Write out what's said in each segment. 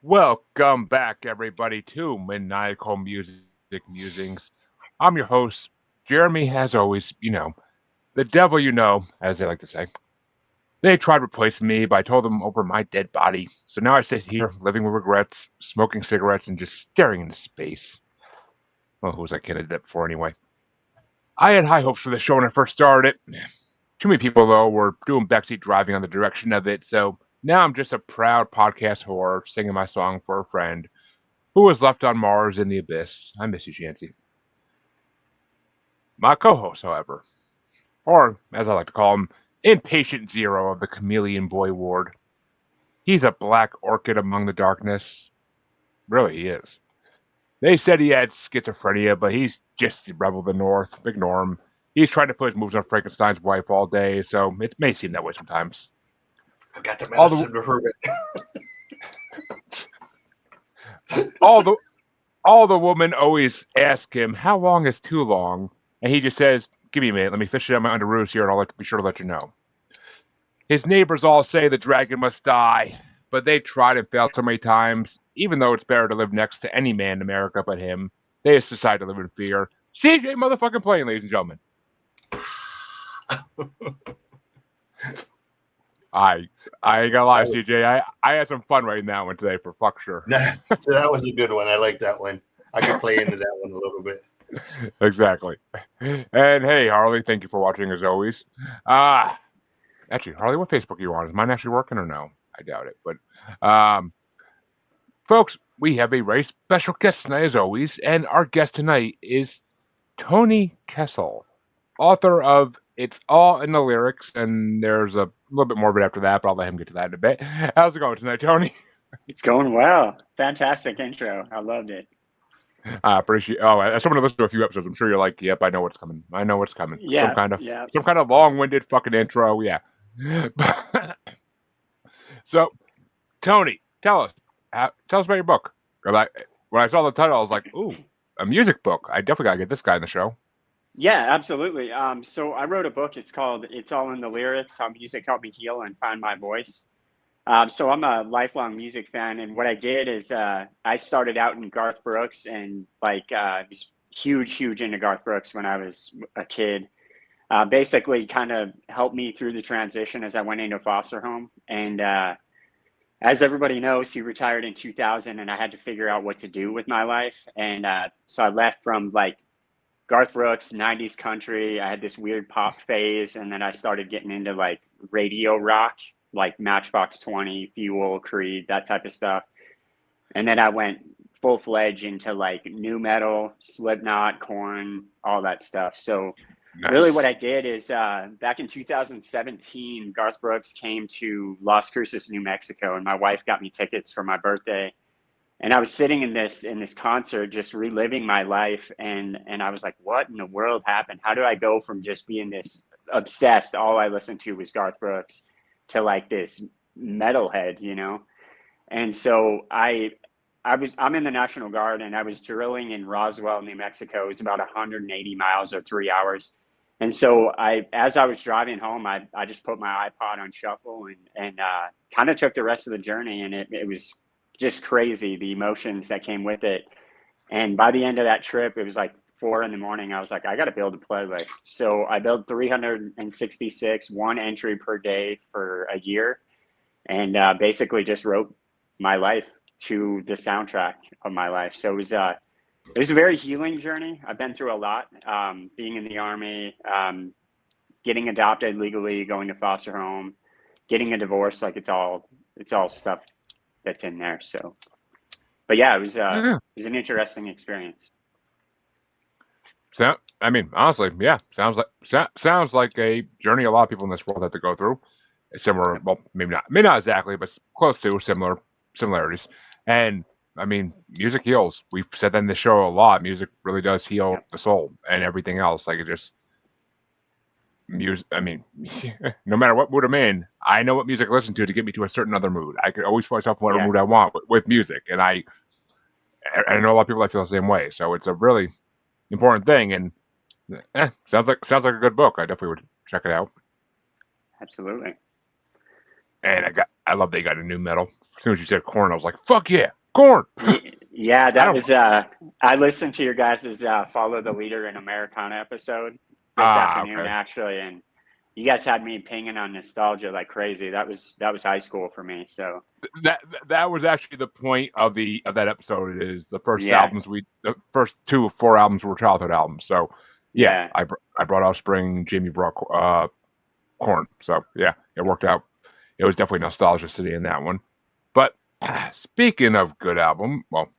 Welcome back, everybody, to Maniacal Music Musings. I'm your host, Jeremy, as always, the devil as they like to say. They tried replacing me, but I told them over my dead body. So now I sit here, living with regrets, smoking cigarettes, and just staring into space. Well, who was I kidding that for anyway? I had high hopes for the show when I first started it. Too many people, though, were doing backseat driving on the direction of it, so now I'm just a proud podcast whore singing my song for a friend who was left on Mars in the abyss. I miss you, Chancy. My co-host, however, or as I like to call him, Impatient Zero of the Chameleon Boy Ward. He's a black orchid among the darkness. Really, he is. They said he had schizophrenia, but he's just the rebel of the North. Ignore him. He's trying to put his moves on Frankenstein's wife all day, so it may seem that way sometimes. I got the medicine to prove it. All the women always ask him, how long is too long? And he just says, give me a minute, let me fish it out my underoos here, and I'll be sure to let you know. His neighbors all say the dragon must die, but they tried and failed so many times. Even though it's better to live next to any man in America but him, they just decide to live in fear. CJ motherfucking Plane, ladies and gentlemen. I ain't gonna lie, CJ. I had some fun writing that one today for fuck sure. That was a good one. I like that one. I can play into that one a little bit. Exactly. And hey, Harley, thank you for watching as always. Actually, Harley, what Facebook are you on? Is mine actually working or no? I doubt it. But folks, we have a very special guest tonight as always, and our guest tonight is Tony Kessel, author of It's All in the Lyrics, and there's a little bit more of it after that, but I'll let him get to that in a bit. How's it going tonight, Tony? It's going well. Fantastic intro. I loved it. I appreciate. Oh, as someone who listened to a few episodes, I'm sure you're like, "Yep, I know what's coming. I know what's coming." Yeah, some kind of long-winded fucking intro. Yeah. So, Tony, tell us about your book. When I saw the title, I was like, "Ooh, a music book. I definitely gotta get this guy in the show." Yeah, absolutely. So I wrote a book. It's called "It's All in the Lyrics: How Music Helped Me Heal and Find My Voice." So I'm a lifelong music fan, and what I did is I started out in Garth Brooks, and was huge into Garth Brooks when I was a kid. Basically, kind of helped me through the transition as I went into foster home. And as everybody knows, he retired in 2000, and I had to figure out what to do with my life. And so I left from Garth Brooks, 90s country. I had this weird pop phase, and then I started getting into radio rock, like Matchbox 20, Fuel, Creed, that type of stuff. And then I went full-fledged into nu metal, Slipknot, Korn, all that stuff. So nice. Really what I did is back in 2017, Garth Brooks came to Las Cruces, New Mexico, and my wife got me tickets for my birthday. And I was sitting in this concert, just reliving my life. And I was like, what in the world happened? How do I go from just being this obsessed, all I listened to was Garth Brooks, to this metalhead, And so I'm in the National Guard, and I was drilling in Roswell, New Mexico. It was about 180 miles or 3 hours. And so as I was driving home, I just put my iPod on shuffle and kind of took the rest of the journey. And it was just crazy, the emotions that came with it. And by the end of that trip, it was 4 a.m. I was like, I got to build a playlist. So I built 366, one entry per day for a year, and basically just wrote my life to the soundtrack of my life. So it was a very healing journey. I've been through a lot, being in the Army, getting adopted legally, going to foster home, getting a divorce. It's all stuff that's in there. So, but yeah, it was an interesting experience. So, I mean, honestly, yeah, sounds like a journey a lot of people in this world have to go through. Similar, well, maybe not exactly, but close to similarities. And I mean, music heals. We've said that in the show a lot. Music really does heal the soul and everything else. Music. I mean, no matter what mood I'm in, I know what music to listen to get me to a certain other mood. I can always put myself in whatever mood I want with music, and I know a lot of people that feel the same way. So it's a really important thing, and sounds like a good book. I definitely would check it out. Absolutely. And I love that you got a new metal. As soon as you said Korn, I was like, fuck yeah, Corn. Yeah, I that don't. was I listened to your guys' Follow the Leader in Americana episode this afternoon Okay. actually, and you guys had me pinging on nostalgia like crazy. That was high school for me. So That was actually the point of that episode. Is the yeah, the first 2 or 4 albums were childhood albums. So yeah, yeah. I brought Offspring, Jamie brought Corn. So yeah, it worked out. It was definitely nostalgia city in that one. But speaking of good album, well,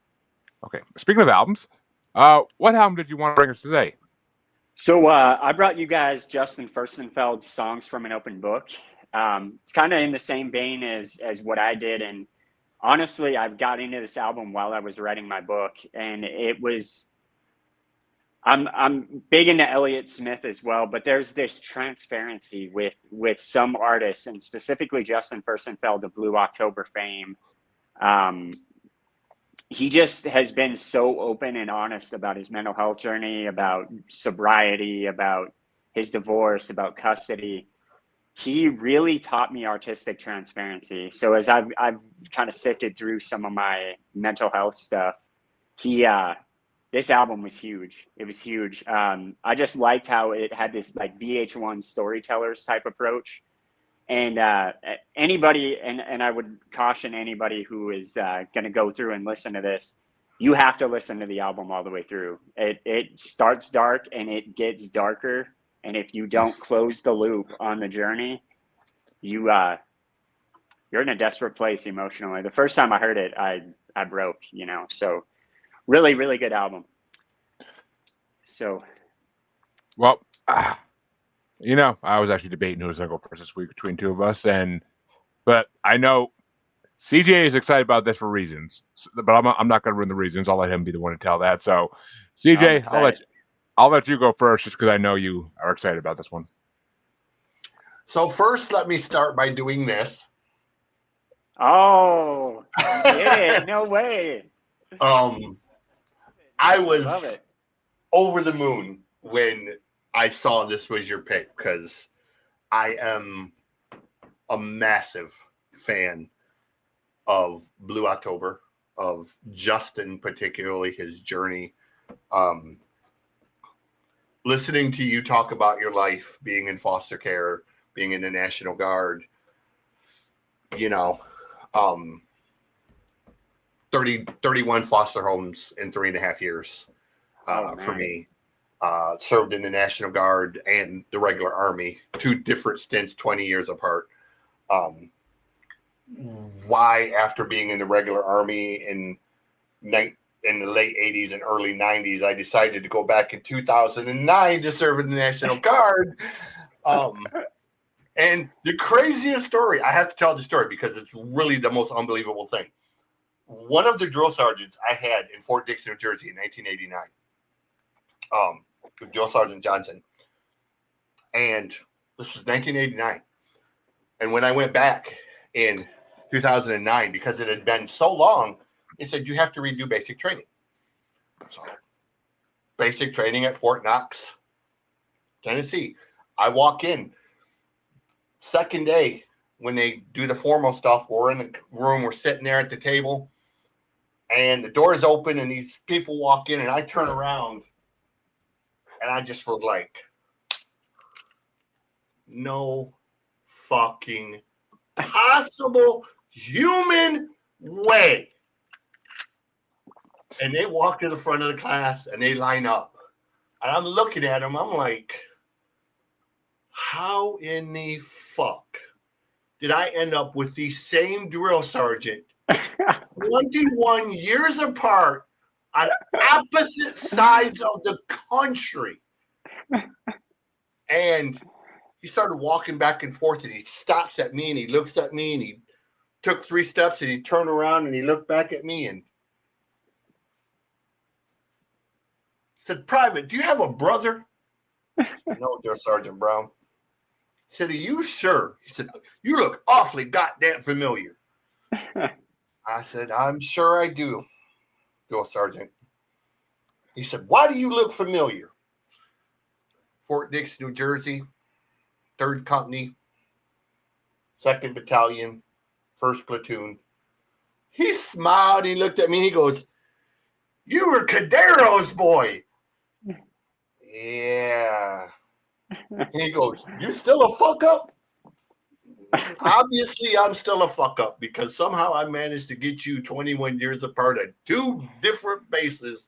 okay. Speaking of albums, what album did you want to bring us today? So I brought you guys Justin Furstenfeld's Songs from an Open Book. It's kind of in the same vein as what I did, and honestly, I've got into this album while I was writing my book, and it was. I'm big into Elliott Smith as well, but there's this transparency with some artists, and specifically Justin Furstenfeld of Blue October fame. Um, he just has been so open and honest about his mental health journey, about sobriety, about his divorce, about custody. He really taught me artistic transparency. So as I've kind of sifted through some of my mental health stuff, he this album was huge. It was huge. I just liked how it had this like VH1 storytellers type approach. And anybody, and I would caution anybody who is going to go through and listen to this, you have to listen to the album all the way through. It starts dark and it gets darker. And if you don't close the loop on the journey, you're in a desperate place emotionally. The first time I heard it, I broke, you know. So really, really good album. So Well, I was actually debating who was going to go first this week between 2 of us, but I know CJ is excited about this for reasons, but I'm not going to ruin the reasons. I'll let him be the one to tell that. So, I'm CJ, excited. I'll let you go first, just because I know you are excited about this one. So first, let me start by doing this. Oh, you did it. No way. I Love was it. over the moon when I saw this was your pick because I am a massive fan of Blue October, of Justin, particularly his journey. Listening to you talk about your life being in foster care, being in the National Guard, 31 foster homes in 3.5 years for me. Served in the National Guard and the regular Army, 2 different stints, 20 years apart. Why, after being in the regular Army in the late 80s and early 90s, I decided to go back in 2009 to serve in the National Guard. And the craziest story, I have to tell the story because it's really the most unbelievable thing. One of the drill sergeants I had in Fort Dix, New Jersey in 1989, with Drill Sergeant Johnson. And this was 1989. And when I went back in 2009, because it had been so long, he said, you have to redo basic training. So, basic training at Fort Knox, Tennessee. I walk in. Second day, when they do the formal stuff, we're in the room, we're sitting there at the table, and the door is open, and these people walk in, and I turn around, and I just was like, no fucking possible human way. And they walk to the front of the class, and they line up. And I'm looking at them, I'm like, how in the fuck did I end up with the same drill sergeant 21 years apart on opposite sides of the country? And he started walking back and forth, and he stops at me, and he looks at me, and he took 3 steps, and he turned around, and he looked back at me and said, Private, do you have a brother? I said, no, Drill Sergeant Brown. He said, are you sure? He said, you look awfully goddamn familiar. I said, I'm sure I do, Drill Sergeant. He said, why do you look familiar? Fort Dix, New Jersey, 3rd Company, 2nd Battalion, 1st Platoon. He smiled. He looked at me. He goes, "You were Cadero's boy." Yeah. He goes, "You still a fuck up?" Obviously, I'm still a fuck up because somehow I managed to get you 21 years apart at two different bases.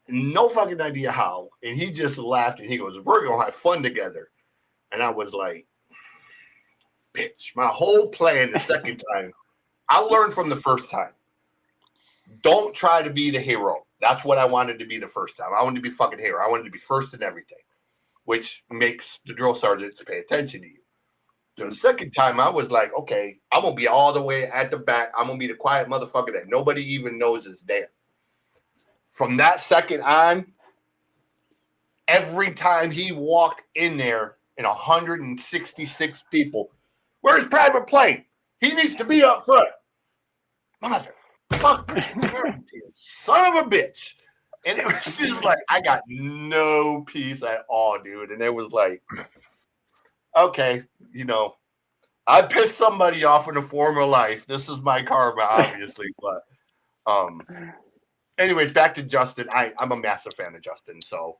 No fucking idea how. And he just laughed and he goes, "We're going to have fun together." And I was like, bitch, my whole plan the second time, I learned from the first time. Don't try to be the hero. That's what I wanted to be the first time. I wanted to be fucking hero. I wanted to be first in everything, which makes the drill sergeants pay attention to you. The second time, I was like, okay, I'm going to be all the way at the back. I'm going to be the quiet motherfucker that nobody even knows is there. From that second on, every time he walked in there in 166 people, "Where's Private Plane? He needs to be up front." Motherfucker, son of a bitch. And it was just like, I got no peace at all, dude. And it was like, okay, I pissed somebody off in a former life. This is my karma, obviously. But anyways, back to Justin. I'm a massive fan of Justin. So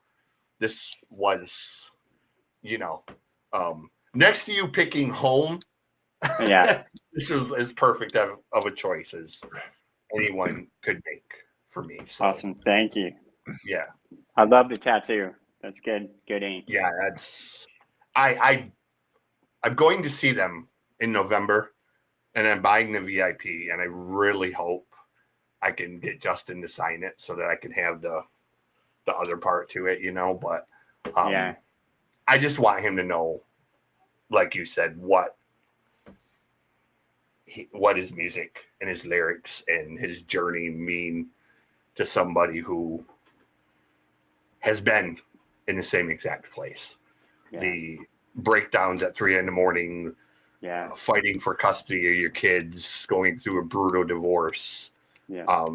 this was, next to you picking home. Yeah. This is as perfect of a choice as anyone could make for me. So, Awesome. Thank you. Yeah. I love the tattoo. That's good. Good ink. Yeah, that's I'm going to see them in November, and I'm buying the VIP, and I really hope I can get Justin to sign it so that I can have the other part to it, but Yeah. I just want him to know, like you said, what his music and his lyrics and his journey mean to somebody who has been in the same exact place. Yeah. The breakdowns at 3 a.m, Yeah. fighting for custody of your kids, going through a brutal divorce, Yeah.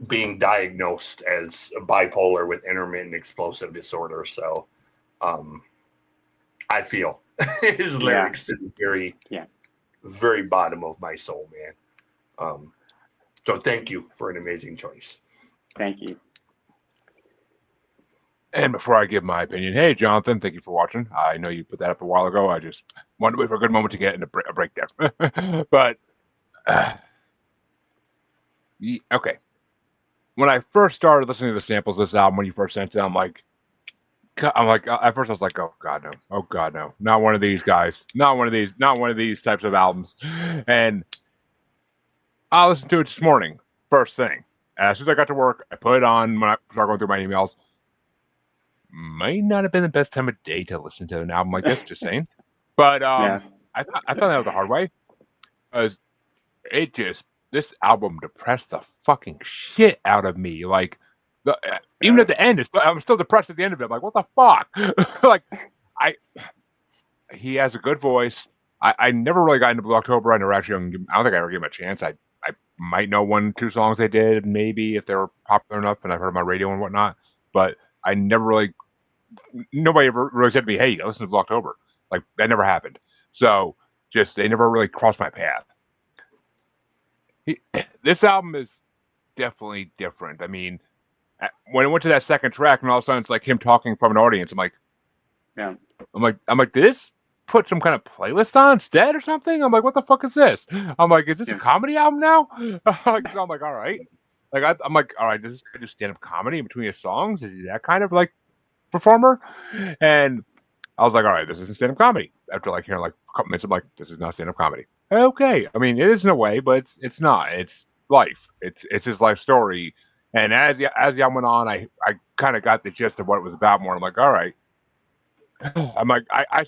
Being diagnosed as bipolar with intermittent explosive disorder. So I feel his lyrics to the very, very bottom of my soul, man. So thank you for an amazing choice. Thank you. And before I give my opinion, hey, Jonathan, thank you for watching. I know you put that up a while ago. I just wanted to wait for a good moment to get in a break there. But, okay. When I first started listening to the samples of this album, when you first sent it, at first I was like, oh God, no. Oh God, no. Not one of these guys. Not one of these types of albums. And I listened to it this morning, first thing. And as soon as I got to work, I put it on when I started going through my emails. Might not have been the best time of day to listen to an album like this, just saying. But I found that out the hard way. Because this album depressed the fucking shit out of me. Like, even at the end, I'm still depressed at the end of it. I'm like, what the fuck? Like, he has a good voice. I never really got into Blue October. I don't think I ever gave him a chance. I might know 1-2 songs they did, maybe, if they were popular enough and I've heard them on radio and whatnot. But I never really, nobody ever really said to me, hey, listen to Blue October. Like, that never happened. So, they never really crossed my path. This album is definitely different. I mean, when it went to that second track and all of a sudden it's like him talking from an audience, I'm like, did this put some kind of playlist on instead or something? I'm like, what the fuck is this? I'm like, is this a comedy album now? So I'm like, all right. Like, I'm like, all right, does this guy do stand-up comedy in between his songs? Is he that kind of like performer? And I was like, all right, this isn't stand-up comedy. After like hearing like a couple minutes, I'm like, this is not stand-up comedy. Okay, I mean, it is in a way, but it's not. It's life. It's his life story. And as the album went on, I kind of got the gist of what it was about more. I'm like, all right. I'm like, I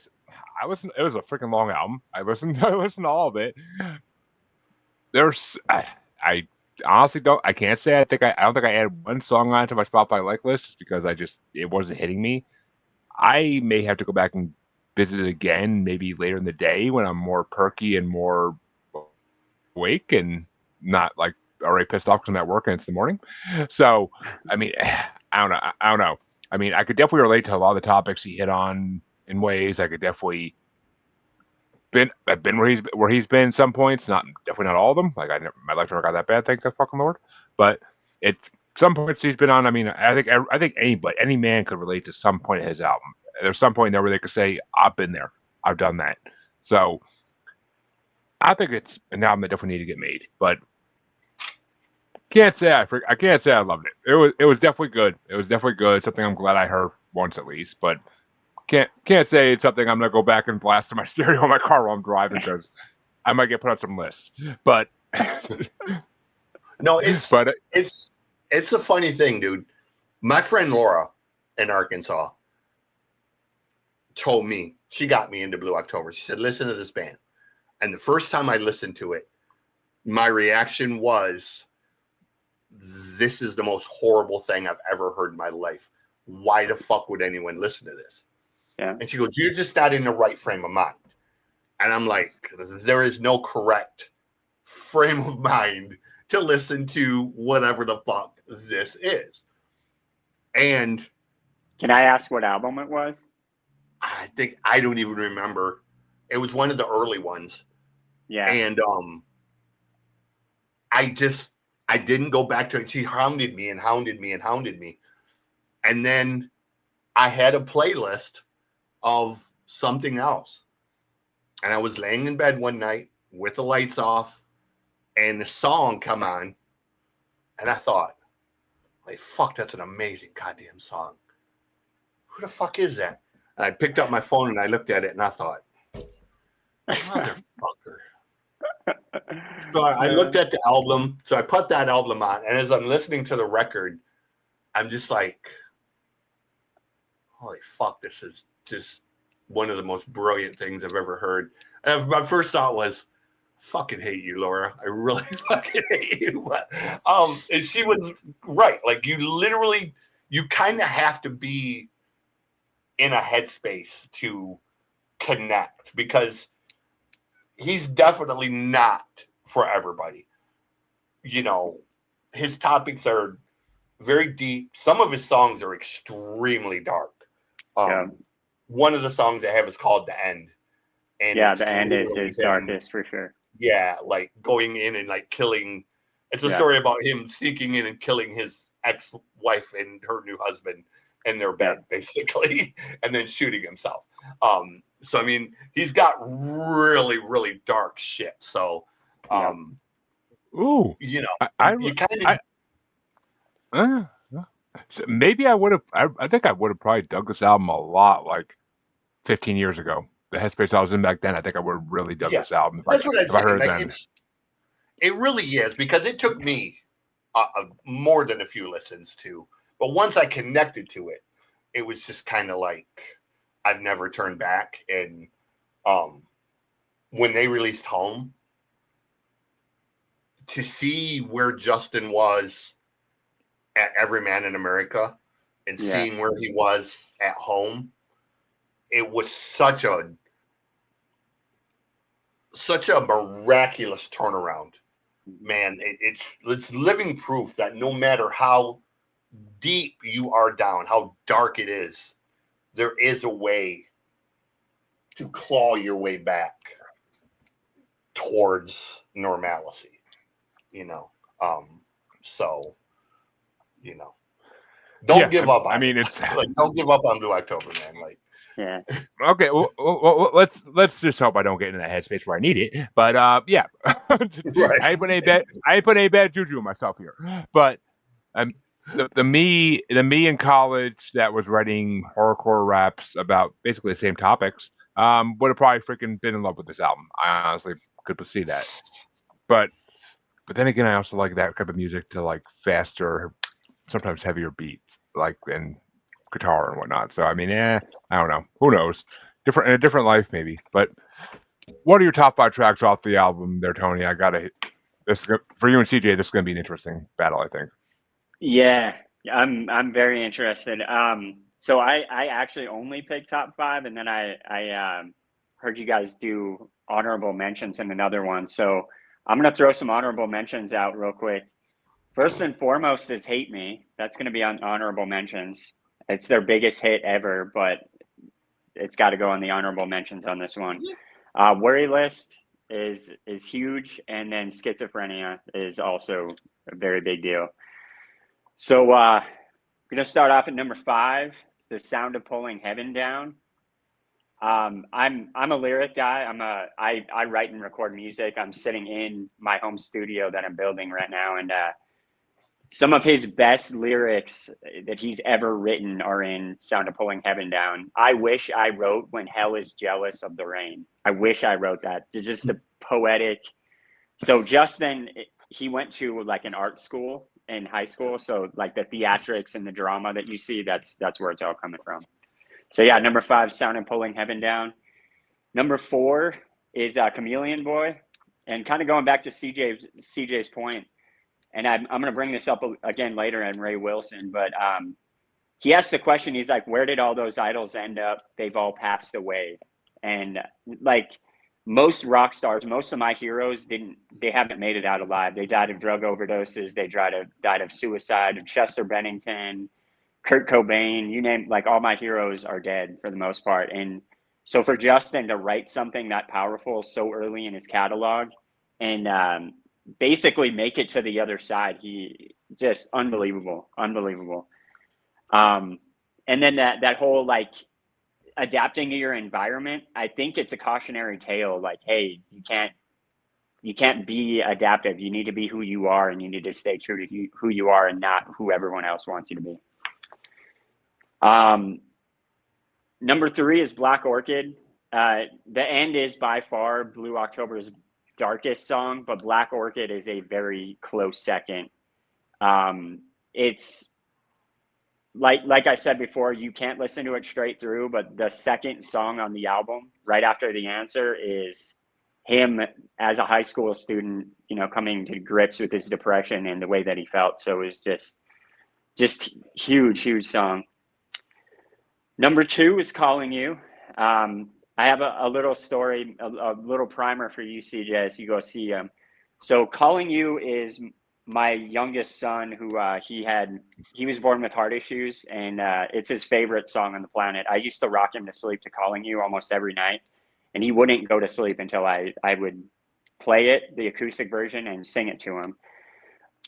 listened. It was a freaking long album. I listened to all of it. I honestly don't. I can't say. I don't think I added one song onto my Spotify like list because it wasn't hitting me. I may have to go back and visit it again, maybe later in the day when I'm more perky and more awake and not like already pissed off because I'm at work and it's the morning. So, I mean, I don't know. I mean, I could definitely relate to a lot of the topics he hit on in ways. I could definitely I've been where he's been some points, not definitely not all of them. Like my life never got that bad, thank the fucking Lord. But it's some points he's been on. I mean, I think any man could relate to some point of his album. There's some point there where they could say, "I've been there, I've done that." So I think it's an album that definitely need to get made. But I can't say I loved it. It was definitely good. It was definitely good. Something I'm glad I heard once at least. But can't say it's something I'm gonna go back and blast in my stereo in my car while I'm driving because I might get put on some lists. But No, but it's a funny thing, dude. My friend Laura in Arkansas told me, she got me into Blue October. She said, listen to this band. And the first time I listened to it, my reaction was, this is the most horrible thing I've ever heard in my life. Why the fuck would anyone listen to this? Yeah. And she goes, you're just not in the right frame of mind. And I'm like, there is no correct frame of mind to listen to whatever the fuck this is. And can I ask what album it was? I don't even remember. It was one of the early ones. Yeah. And I didn't go back to it. She hounded me and hounded me and hounded me. And then I had a playlist of something else. And I was laying in bed one night with the lights off and the song come on. And I thought, like, fuck, that's an amazing goddamn song. Who the fuck is that? And I picked up my phone and I looked at it and I thought, motherfucker. So I looked at the album. So I put that album on. And as I'm listening to the record, I'm just like, holy fuck, this is just one of the most brilliant things I've ever heard. And my first thought was, fucking hate you, Laura. I really fucking hate you. And she was right. Like, you kind of have to be in a headspace to connect, because he's definitely not for everybody. You know, his topics are very deep. Some of his songs are extremely dark. One of the songs I have is called The End. And yeah, The End is his darkest for sure. Yeah, like going in and like killing. It's a story about him sneaking in and killing his ex-wife and her new husband in their bed, basically, and then shooting himself. So I mean, he's got really, really dark shit. So, ooh, you know, you kind of. So maybe I would have. I think I would have probably dug this album a lot, like 15 years ago. The headspace I was in back then, I think I would have really dug this album. That's what I'd say. I heard Like, then. It really is, because it took me more than a few listens to. But once I connected to it, it was just kind of like I've never turned back. And when they released Home, to see where Justin was at Every Man in America and seeing where he was at Home, it was such a miraculous turnaround, man. It's living proof that no matter how deep you are down, how dark it is, there is a way to claw your way back towards normalcy, you know. So, you know, don't give up on I mean, it. it's Like, don't give up on Blue October, man. Like, yeah. Okay, well, let's just hope I don't get in that headspace where I need it. But yeah, Right. I ain't put any bad juju on myself here. But the me in college that was writing horrorcore raps about basically the same topics would have probably freaking been in love with this album. I honestly could see that. But then again, I also like that type of music to like faster, sometimes heavier beats, like in guitar and whatnot. So I mean, I don't know. Who knows? In a different life, maybe. But what are your top 5 tracks off the album, there, Tony? I gotta. For you and CJ, this is gonna be an interesting battle, I think. Yeah, I'm very interested. So I actually only picked top 5, and then I heard you guys do honorable mentions in another one. So I'm gonna throw some honorable mentions out real quick. First and foremost is Hate Me. That's gonna be on honorable mentions. It's their biggest hit ever, but it's got to go on the honorable mentions on this one. Worry list is huge, and then schizophrenia is also a very big deal. So I'm gonna start off at number 5. It's The Sound of Pulling Heaven Down. I'm a lyric guy. I write and record music. I'm sitting in my home studio that I'm building right now, and some of his best lyrics that he's ever written are in Sound of Pulling Heaven Down. I wish I wrote When Hell is Jealous of the Rain. I wish I wrote that. It's just a poetic. So Justin, he went to like an art school in high school. So like the theatrics and the drama that you see, that's where it's all coming from. So yeah, number 5, Sound and Pulling Heaven Down. Number 4 is Chameleon Boy. And kind of going back to CJ's point, and I'm going to bring this up again later in Ray Wilson, but he asked the question, he's like, where did all those idols end up? They've all passed away. And like most rock stars, most of my heroes they haven't made it out alive. They died of drug overdoses. They died of suicide. Chester Bennington, Kurt Cobain, you name, like all my heroes are dead for the most part. And so for Justin to write something that powerful so early in his catalog and basically make it to the other side, he just unbelievable. And then that whole like adapting to your environment, I think it's a cautionary tale. Like, hey, you can't be adaptive. You need to be who you are, and you need to stay true to who you are and not who everyone else wants you to be. Number 3 is Black Orchid. The End is by far Blue October's darkest song, but Black Orchid is a very close second. It's like I said before, you can't listen to it straight through, but the second song on the album, right after The Answer, is him as a high school student, coming to grips with his depression and the way that he felt. So it was just huge song. Number 2 is Calling You. I have a little story, a little primer for you, CJ, as you go see him. So Calling You is my youngest son, who he was born with heart issues, and it's his favorite song on the planet. I used to rock him to sleep to Calling You almost every night, and he wouldn't go to sleep until I would play it, the acoustic version, and sing it to him.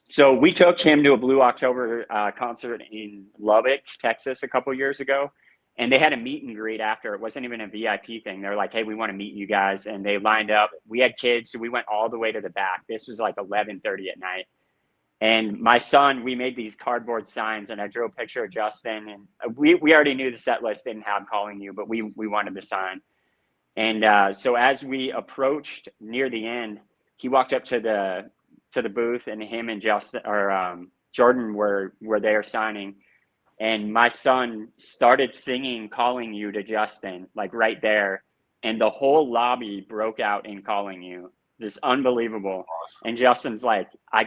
So we took him to a Blue October concert in Lubbock, Texas, a couple years ago. And they had a meet and greet after. It wasn't even a VIP thing. They're like, hey, we want to meet you guys. And they lined up. We had kids, so we went all the way to the back. This was like 11:30 at night. And my son, we made these cardboard signs, and I drew a picture of Justin. And we already knew the set list didn't have Calling You, but we wanted the sign. And so as we approached near the end, he walked up to the booth, and him and Justin or Jordan were there signing. And my son started singing Calling You to Justin, like right there. And the whole lobby broke out in Calling You. This is unbelievable. Awesome. And Justin's like, I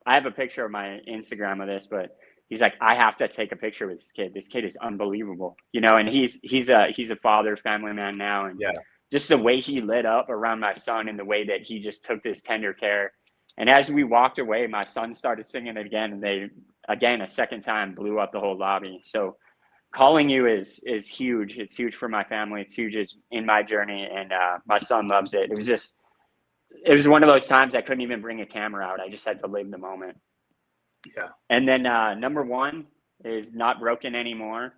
have a picture of my Instagram of this, but he's like, I have to take a picture with this kid. This kid is unbelievable. And he's a father, family man now. And just the way he lit up around my son and the way that he just took this tender care. And as we walked away, my son started singing it again, and they, again, a second time, blew up the whole lobby. So Calling You is huge. It's huge for my family. It's huge in my journey, and my son loves it. It was one of those times I couldn't even bring a camera out. I just had to live the moment. Yeah. And then number 1 is Not Broken Anymore.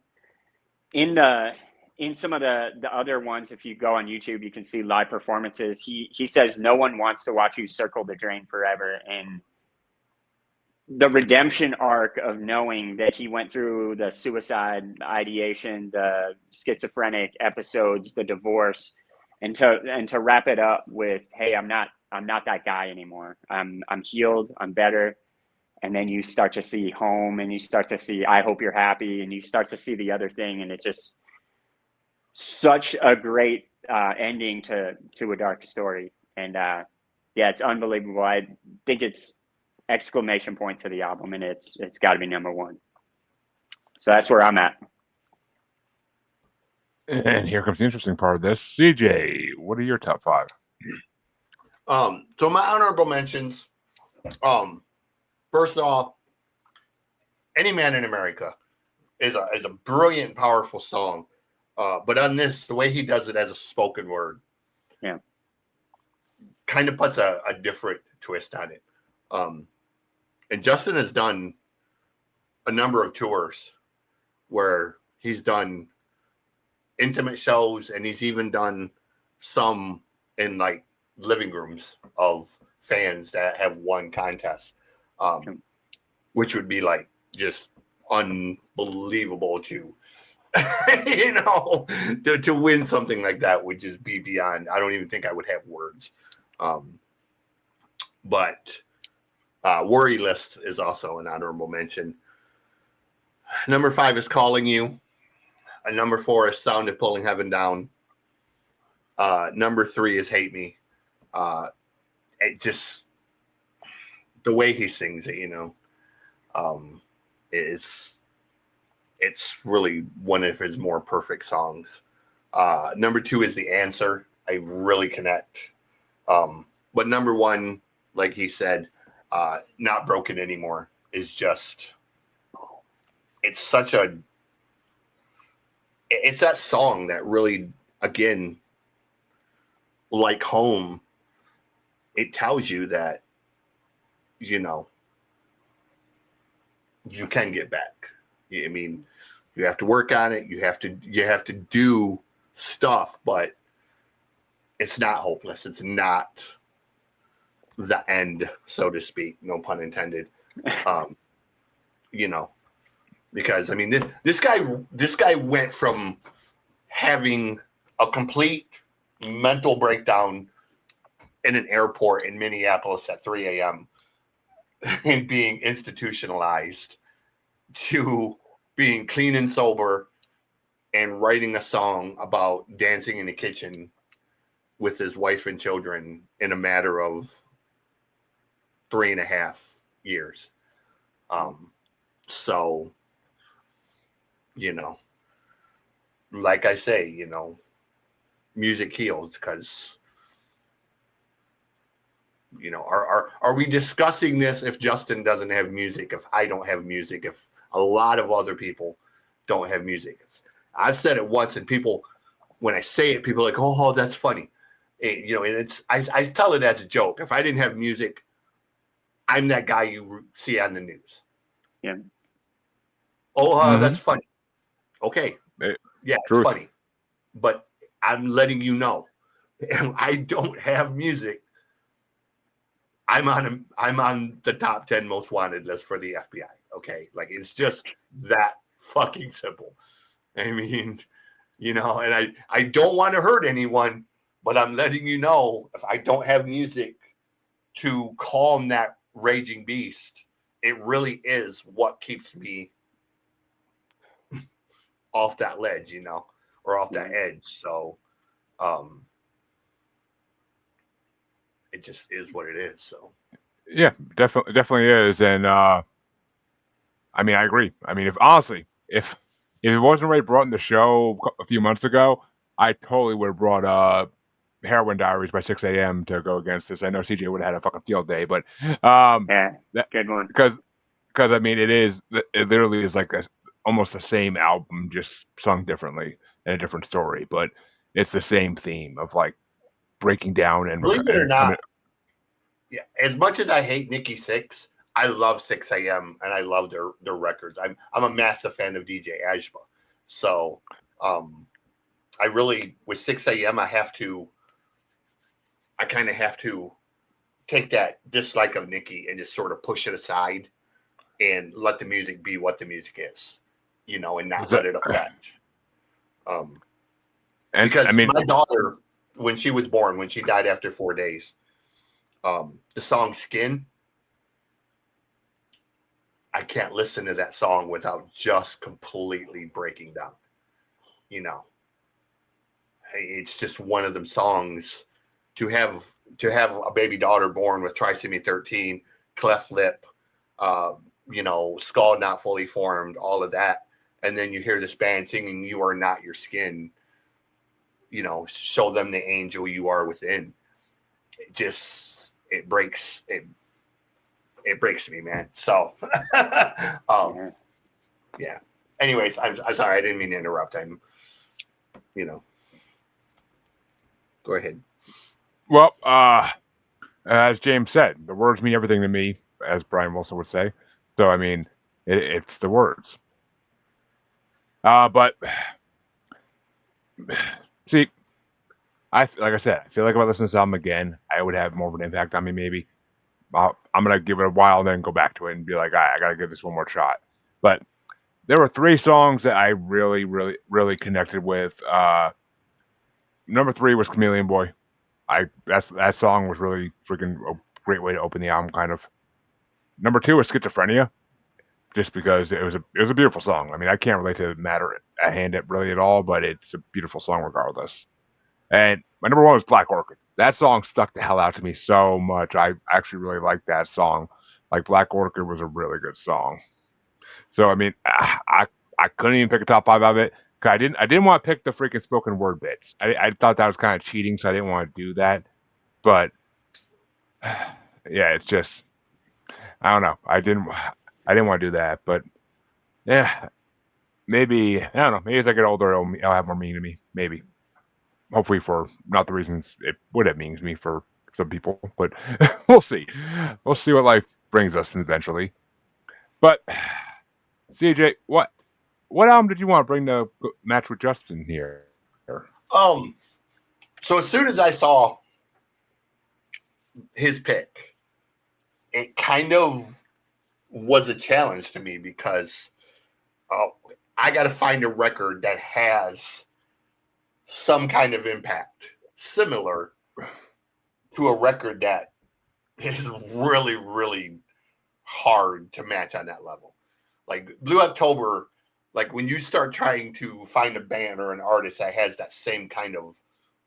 In some of the other ones, if you go on YouTube, you can see live performances. He says no one wants to watch you circle the drain forever. And the redemption arc of knowing that he went through the suicide ideation, the schizophrenic episodes, the divorce, and to wrap it up with, hey, I'm not that guy anymore. I'm healed. I'm better. And then you start to see Home, and you start to see I Hope You're Happy, and you start to see the other thing, and it's just such a great ending to a dark story. And it's unbelievable. I think it's exclamation point to the album, and it's got to be number 1. So that's where I'm at. And here comes the interesting part of this. CJ, what are your top 5? So my honorable mentions, first off, Any Man in America is a brilliant, powerful song. But on this, the way he does it as a spoken word, Yeah. kind of puts a different twist on it. And Justin has done a number of tours where he's done intimate shows, and he's even done some in like living rooms of fans that have won contests, which would be like just unbelievable to to win something like that would just be beyond. I don't even think I would have words. But Worry List is also an honorable mention. Number 5 is Calling You. Number 4 is Sound of Pulling Heaven Down. Number 3 is Hate Me. It just, the way he sings it, it's really one of his more perfect songs. Number 2 is The Answer. I really connect. But number 1, like he said, Not Broken Anymore is just, it's that song that really, again, like Home, it tells you that, you can get back. I mean, you have to work on it. You have to do stuff, but it's not hopeless. It's not the end, so to speak. No pun intended. Because I mean, this guy went from having a complete mental breakdown in an airport in Minneapolis at 3 a.m. and being institutionalized to being clean and sober and writing a song about dancing in the kitchen with his wife and children in a matter of 3.5 years. So, like I say, music heals because, are we discussing this if Justin doesn't have music, if I don't have music, if a lot of other people don't have music? I've said it once, and people, when I say it, people are like, oh, that's funny. And I tell it as a joke. If I didn't have music, I'm that guy you see on the news. Yeah. Oh, that's funny. Okay. Yeah, Truth. it's funny. But I'm letting you know, I don't have music. I'm on the top 10 most wanted list for the FBI. Okay. Like, it's just that fucking simple. I mean, and I don't want to hurt anyone, but I'm letting you know, if I don't have music to calm that raging beast, it really is what keeps me off that ledge, or off that edge. So, it just is what it is. So, Yeah, definitely is. And I mean, I agree. I mean, if it wasn't already brought in the show a few months ago, I totally would have brought Heroin Diaries by 6 a.m. to go against this. I know CJ would have had a fucking field day, but Good one. because I mean, it literally is like almost the same album, just sung differently and a different story, but it's the same theme of like breaking down and believe it or not, coming. yeah, as much as I hate Nikki Sixx, I love 6 a.m. and I love their records. I'm a massive fan of DJ Ashba. So, I really, with 6 a.m., I kind of have to take that dislike of Nikki and just sort of push it aside and let the music be what the music is, and not let it affect. Because my daughter, when she was born, when she died after 4 days, the song Skin, I can't listen to that song without just completely breaking down. It's just one of them songs to have a baby daughter born with trisomy 13, cleft lip, skull not fully formed, all of that. And then you hear this band singing, "You Are Not Your Skin," show them the angel you are within. It breaks me, man. So, yeah. Anyways, I'm sorry. I didn't mean to interrupt. Go ahead. Well, as James said, the words mean everything to me, as Brian Wilson would say. So I mean, it's the words. But see, like I said, I feel like if I listen to this album again, I would have more of an impact on me. Maybe I'm gonna give it a while, and then go back to it and be like, I gotta give this one more shot. But there were three songs that I really, really, really connected with. Number three was Chameleon Boy. That song was really freaking a great way to open the album, kind of. Number two was Schizophrenia, just because it was a beautiful song. I mean, I can't relate to the matter at hand really at all, but it's a beautiful song regardless. And my number one was Black Orchid. That song stuck the hell out to me so much. I actually really liked that song. Like Black Orchid was a really good song. So I mean, I couldn't even pick a top five of it. 'Cause I didn't want to pick the freaking spoken word bits. I thought that was kind of cheating, so I didn't want to do that. But yeah, it's just I don't know. I didn't want to do that. But yeah, maybe I don't know. Maybe as I get older, it'll have more meaning to me. Maybe. Hopefully for not the reasons it would have means to me for some people, but we'll see. We'll see what life brings us eventually. But CJ, what album did you want to bring to match with Justin here? So as soon as I saw his pick, it kind of was a challenge to me because I got to find a record that has some kind of impact similar to a record that is really, really hard to match on that level. Like Blue October, like when you start trying to find a band or an artist that has that same kind of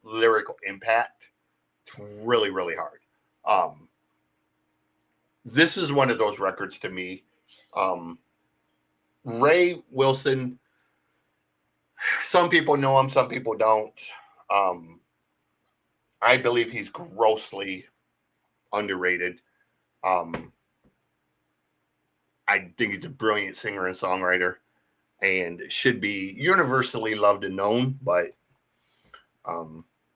lyrical impact, it's really, really hard. This is one of those records to me. Ray Wilson, some people know him, some people don't. I believe he's grossly underrated. I think he's a brilliant singer and songwriter and should be universally loved and known. But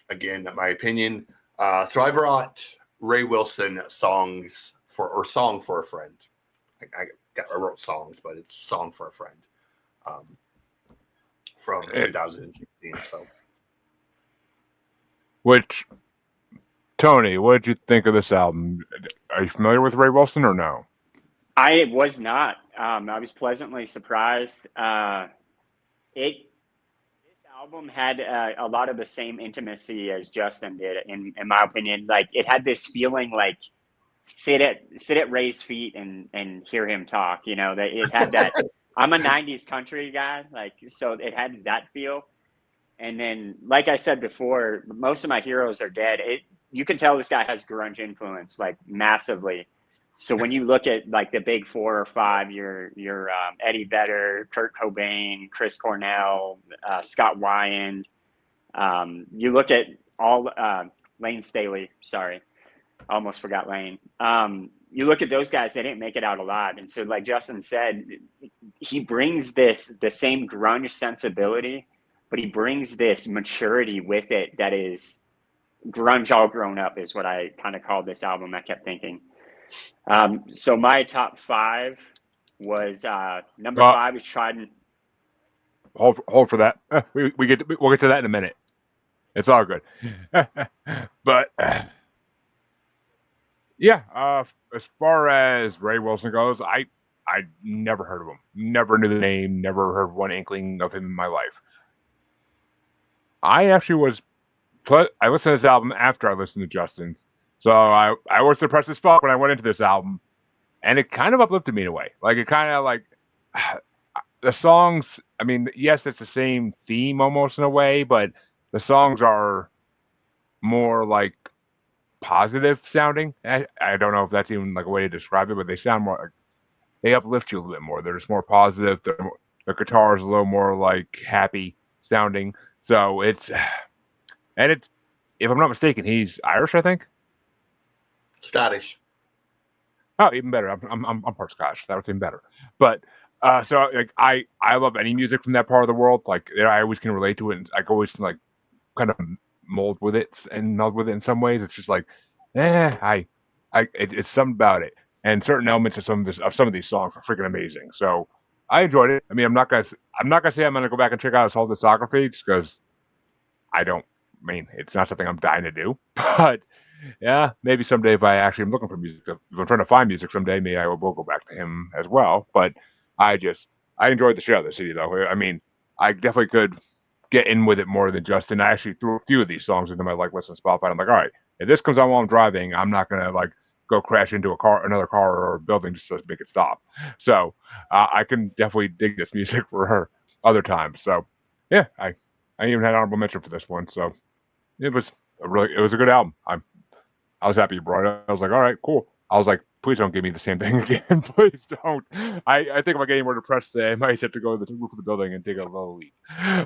again, my opinion. So I brought Ray Wilson Song for a Friend. I wrote songs, but it's Song for a Friend from 2016. So, Which Tony, what did you think of this album? Are you familiar with Ray Wilson or no? I was not. I was pleasantly surprised. This album had a lot of the same intimacy as Justin did, in my opinion. Like it had this feeling like sit at Ray's feet and hear him talk. You know, that it had that. I'm a '90s country guy, like so it had that feel. And then, like I said before, most of my heroes are dead. You can tell this guy has grunge influence, like massively. So when you look at like the big 4 or 5, your Eddie Vedder, Kurt Cobain, Chris Cornell, Scott Weiland, you look at all Lane Staley. Sorry, almost forgot Lane. You look at those guys; they didn't make it out alive. And so, like Justin said, he brings the same grunge sensibility, but he brings this maturity with it that is grunge all grown up. Is what I kind of called this album. I kept thinking. So my top 5 was number 5 is Trident. Hold for that. We'll get to that in a minute. It's all good. But yeah, as far as Ray Wilson goes, I never heard of him. Never knew the name. Never heard one inkling of him in my life. I actually I listened to this album after I listened to Justin's. So I was depressed as fuck when I went into this album, and it kind of uplifted me in a way. Like it kind of like the songs. I mean, yes, it's the same theme almost in a way, but the songs are more like positive sounding. I don't know if that's even like a way to describe it, but they sound more like they uplift you a little bit more. They're just more positive. The guitar is a little more like happy sounding. So it's if I'm not mistaken, he's Irish, I think. Scottish. Oh, even better. I'm part Scottish. That was even better. But so like I love any music from that part of the world. Like I always can relate to it, and I always can like kind of mold with it and meld with it in some ways. It's just like, it's something about it, and certain elements of some of these songs are freaking amazing. So I enjoyed it. I mean, I'm not gonna say I'm gonna go back and check out his whole discography just because I don't. I mean, it's not something I'm dying to do, but yeah, maybe someday if I actually am looking for music, if I'm trying to find music someday, maybe I will go back to him as well. But I just I enjoyed the shit out of the city though. I mean, I definitely could get in with it more than Justin. I actually threw a few of these songs into my like list on Spotify. I'm like, all right, if this comes on while I'm driving, I'm not gonna like go crash into another car or a building just to make it stop. So I can definitely dig this music for her other times. So yeah, I even had honorable mention for this one. So it was a good album. I was happy you brought it. I was like, all right, cool. I was like, please don't give me the same thing again. Please don't. I think if I get any more depressed today, I might have to go to the roof of the building and take a little leak.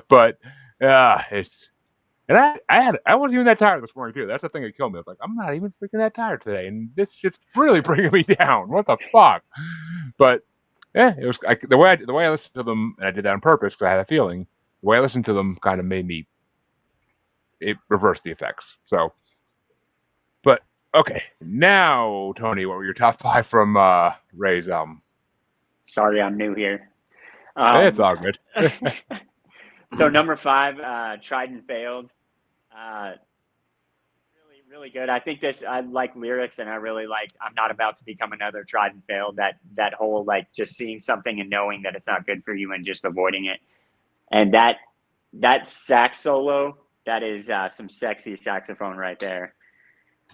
But it's and I wasn't even that tired this morning too. That's the thing that killed me. I was like, I'm not even freaking that tired today, and this shit's really bringing me down. What the fuck? But yeah, it was the way I listened to them, and I did that on purpose because I had a feeling. The way I listened to them kind of made me it reversed the effects. So, but okay, now Tony, what were your top 5 from Ray's album? Sorry, I'm new here. It's all good. So number 5, Tried and Failed. Really, really good. I think I like lyrics, and I really liked I'm Not About to Become Another Tried and Failed. That whole like just seeing something and knowing that it's not good for you and just avoiding it. And that sax solo, that is some sexy saxophone right there.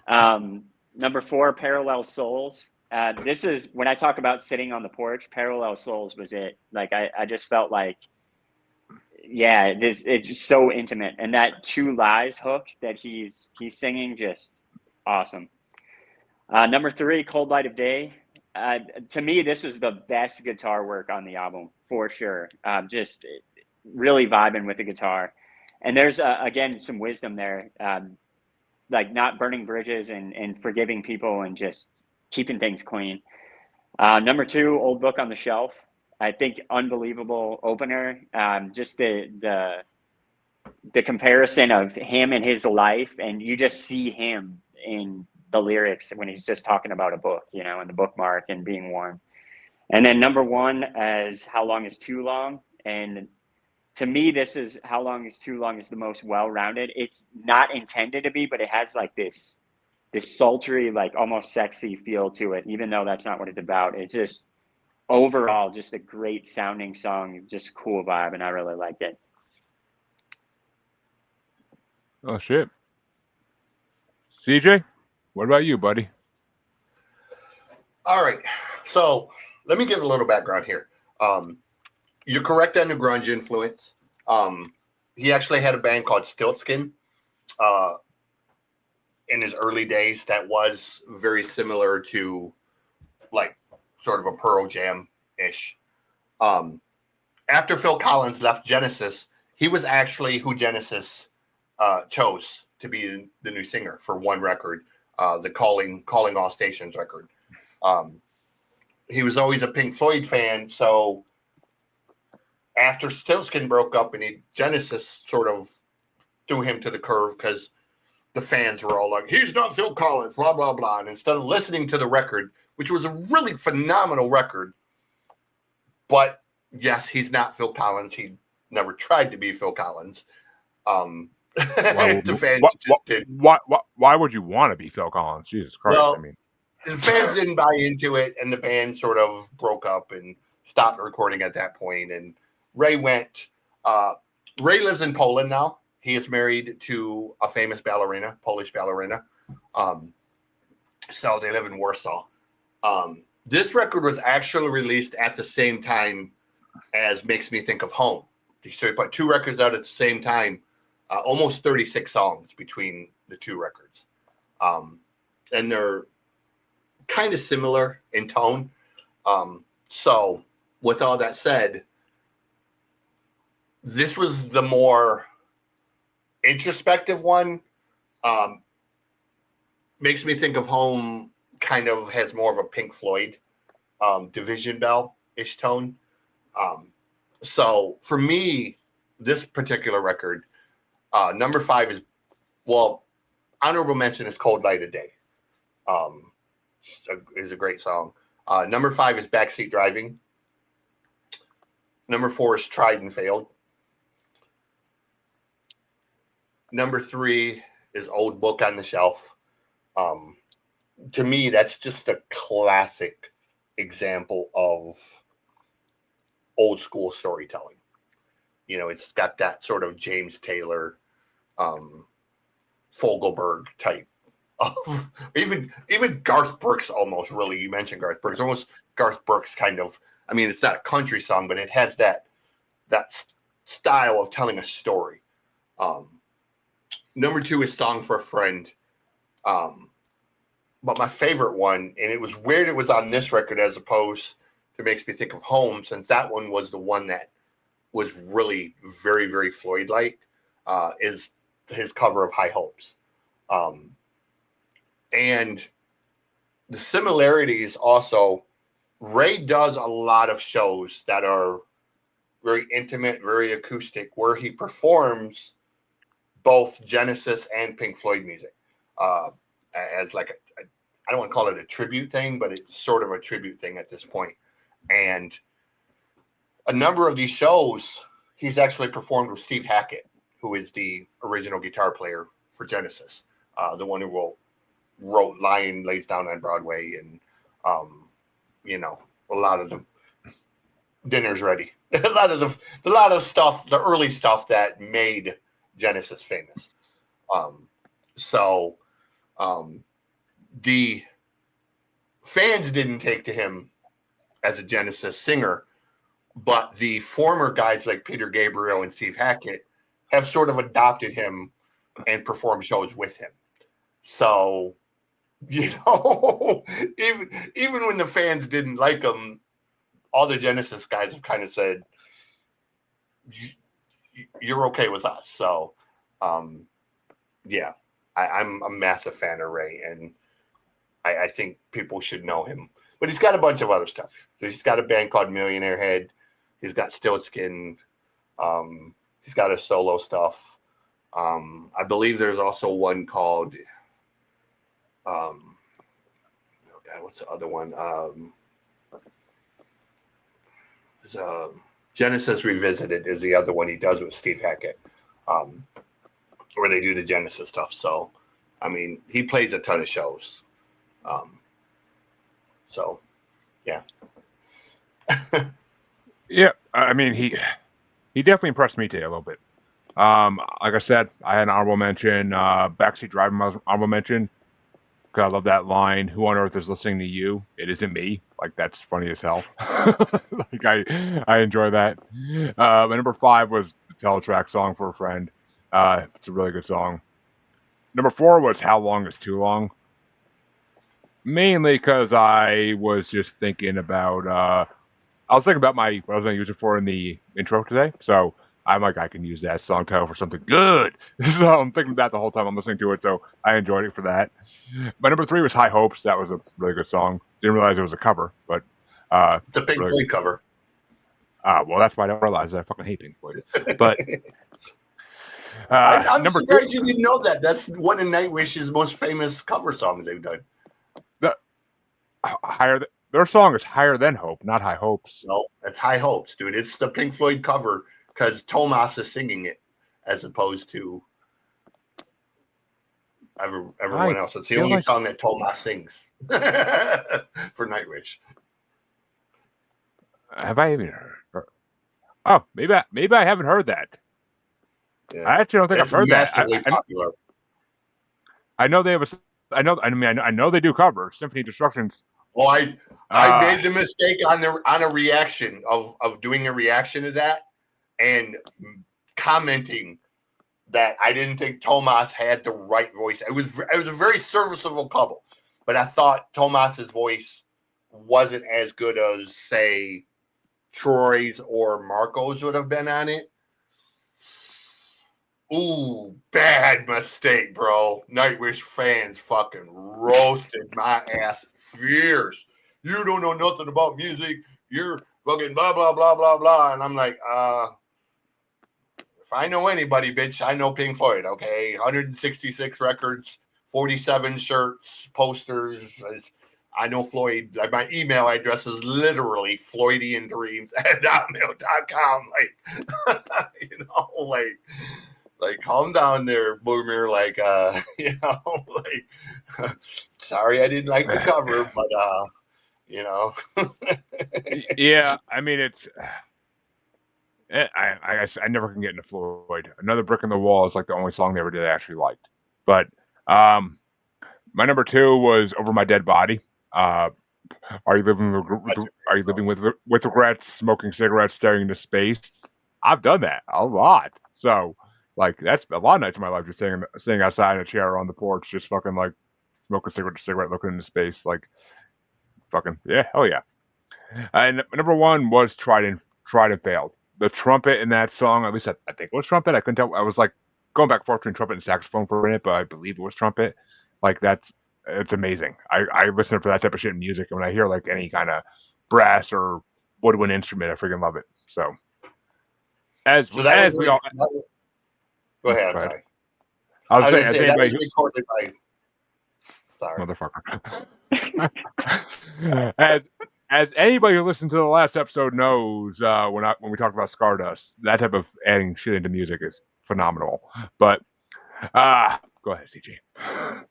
Number 4, Parallel Souls. This is when I talk about sitting on the porch. Parallel Souls was it. Like I just felt like, yeah, it's just so intimate, and that Two Lies hook that he's singing, just awesome. Number 3, Cold Light of Day. To me, this was the best guitar work on the album for sure. Just really vibing with the guitar, and there's again some wisdom there. Like not burning bridges and forgiving people and just keeping things clean. Number 2, Old Book on the Shelf. I think unbelievable opener. Just the comparison of him and his life, and you just see him in the lyrics when he's just talking about a book, and the bookmark and being warm. And then number 1 as How Long Is Too Long. And to me, this is How Long Is Too Long is the most well-rounded. It's not intended to be, but it has like this sultry, like almost sexy feel to it, even though that's not what it's about. It's just overall just a great sounding song, just a cool vibe, and I really liked it. Oh shit. CJ, what about you, buddy? All right. So let me give a little background here. You're correct on the grunge influence. He actually had a band called Stiltskin in his early days that was very similar to like sort of a Pearl Jam-ish. After Phil Collins left Genesis, he was actually who Genesis chose to be the new singer for one record, the Calling All Stations record. He was always a Pink Floyd fan, so after Stiltskin broke up and Genesis sort of threw him to the curve because the fans were all like, he's not Phil Collins, blah, blah, blah. And instead of listening to the record, which was a really phenomenal record, but yes, he's not Phil Collins. He never tried to be Phil Collins. Why would you want to be Phil Collins? Jesus Christ. Well, I mean, the fans didn't buy into it, and the band sort of broke up and stopped recording at that point. And Ray went. Ray lives in Poland now. He is married to a famous ballerina, Polish ballerina. So they live in Warsaw. This record was actually released at the same time as Makes Me Think of Home. So he put 2 records out at the same time, almost 36 songs between the 2 records. And they're kind of similar in tone. So with all that said, this was the more introspective one. Makes Me Think of Home kind of has more of a Pink Floyd Division Bell-ish tone. So for me, this particular record, number 5 is Well, honorable mention is Cold Light of Day. Is a great song. Number 5 is Backseat Driving. Number 4 is Tried and Failed. Number 3 is Old Book on the Shelf. To me, that's just a classic example of old school storytelling. You know, it's got that sort of James Taylor, Fogelberg type of even Garth Brooks almost really. You mentioned Garth Brooks, almost Garth Brooks kind of. I mean, it's not a country song, but it has that style of telling a story. Number 2 is Song for a Friend. But my favorite one, and it was weird it was on this record as opposed to Makes Me Think of Home, since that one was the one that was really very, very Floyd-like, is his cover of High Hopes. And the similarities also, Ray does a lot of shows that are very intimate, very acoustic, where he performs both Genesis and Pink Floyd music as like I don't want to call it a tribute thing, but it's sort of a tribute thing at this point. And a number of these shows, he's actually performed with Steve Hackett, who is the original guitar player for Genesis, the one who wrote Lion Lays Down on Broadway and, you know, a lot of the Dinner's Ready, a lot of stuff, the early stuff that made Genesis famous. The fans didn't take to him as a Genesis singer, but the former guys like Peter Gabriel and Steve Hackett have sort of adopted him and performed shows with him. So, you know, even when the fans didn't like him, all the Genesis guys have kind of said, you're okay with us. So, yeah, I'm a massive fan of Ray, and I think people should know him. But he's got a bunch of other stuff. He's got a band called Millionaire Head. He's got Stiltskin. He's got a solo stuff. I believe there's also one called, what's the other one? Genesis Revisited is the other one he does with Steve Hackett, where they do the Genesis stuff. So, I mean, he plays a ton of shows. So, yeah. Yeah, I mean, he definitely impressed me today a little bit. Like I said, I had an honorable mention, Backseat Driving honorable mention, because I love that line, "Who on earth is listening to you? It isn't me." Like, that's funny as hell. Like, I enjoy that. My number 5 was the Teletrack Song for a Friend. It's a really good song. Number 4 was How Long Is Too Long. Mainly because I was just thinking about, I was thinking about what I was going to use it for in the intro today. So I'm like, I can use that song title for something good. So I'm thinking about that the whole time I'm listening to it. So I enjoyed it for that. My number 3 was High Hopes. That was a really good song. Didn't realize it was a cover, but it's a Pink Floyd cover. Well, that's why I don't realize that I fucking hate Pink Floyd. But I'm surprised you didn't know that. That's one of Nightwish's most famous cover songs they've done. Their song is Higher Than Hope, not High Hopes. No, that's High Hopes, dude. It's the Pink Floyd cover because Tomas is singing it as opposed to everyone else. It's the only song that Tomas sings for Nightwish. Have I even heard? Oh, maybe I haven't heard that. Yeah. I actually don't think I've heard that. Popular. I know they have a. I know they do covers. Symphony Destruction's. Well, I made the mistake on a reaction of doing a reaction to that and commenting that I didn't think Tomas had the right voice. It was a very serviceable couple, but I thought Tomas's voice wasn't as good as, say, Troy's or Marco's would have been on it. Ooh, bad mistake, bro. Nightwish fans fucking roasted my ass fierce. You don't know nothing about music. You're fucking blah, blah, blah, blah, blah. And I'm like, if I know anybody, bitch, I know Pink Floyd. Okay, 166 records, 47 shirts, posters. I know Floyd. My email address is literally floydiandreams@hotmail.com. Like, calm down there, Boomer. Sorry I didn't like the cover, but Yeah, I mean, it's. I never can get into Floyd. Another Brick in the Wall is like the only song they ever did I actually liked. But my number 2 was Over My Dead Body. Are you living with regrets, smoking cigarettes, staring into space? I've done that a lot. So like that's a lot of nights of my life just sitting outside in a chair on the porch, just fucking like smoking cigarette, looking into space, like fucking yeah, hell yeah. And number 1 was Tried and Failed. The trumpet in that song, at least I think it was trumpet. I couldn't tell. I was like going back and forth between trumpet and saxophone for a minute, but I believe it was trumpet. Like it's amazing. I listen for that type of shit in music, and when I hear like any kind of brass or woodwind instrument, I freaking love it. So as we all go ahead. I'm sorry. I was saying, that was recorded by. Motherfucker. As anybody who listened to the last episode knows, when we talked about Stardust, that type of adding shit into music is phenomenal. But go ahead, CJ. I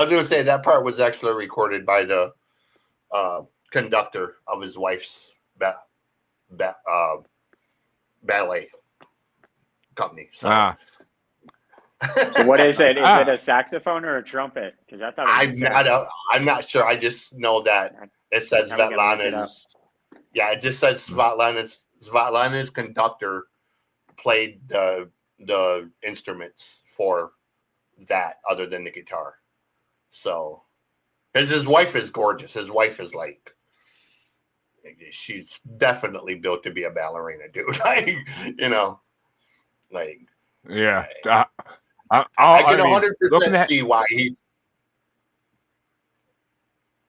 was going to say that part was actually recorded by the conductor of his wife's ballet company. So. So what is it? Is it a saxophone or a trumpet? Because I thought I'm not sure. I just know that it says Svetlana's. Yeah, it just says Svetlana's conductor played the instruments for that, other than the guitar. So, because his wife is gorgeous. His wife is like, she's definitely built to be a ballerina, dude. Yeah. I can 100% see why he.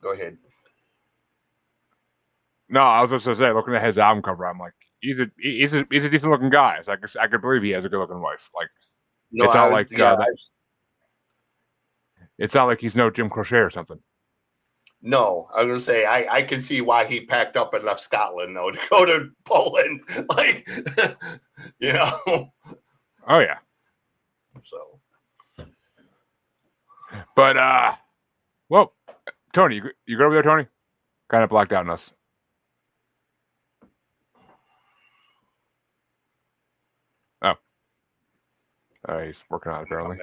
Go ahead. No, I was just gonna say, looking at his album cover, I'm like, he's a decent looking guy. So I could believe he has a good looking wife. Like, no, it's not it's not like he's no Jim Crochet or something. No, I was gonna say I can see why he packed up and left Scotland though to go to Poland. Like, Oh yeah. So. But well, Tony, you go over there, Tony? Kind of blacked out on us. Oh. He's working on it apparently.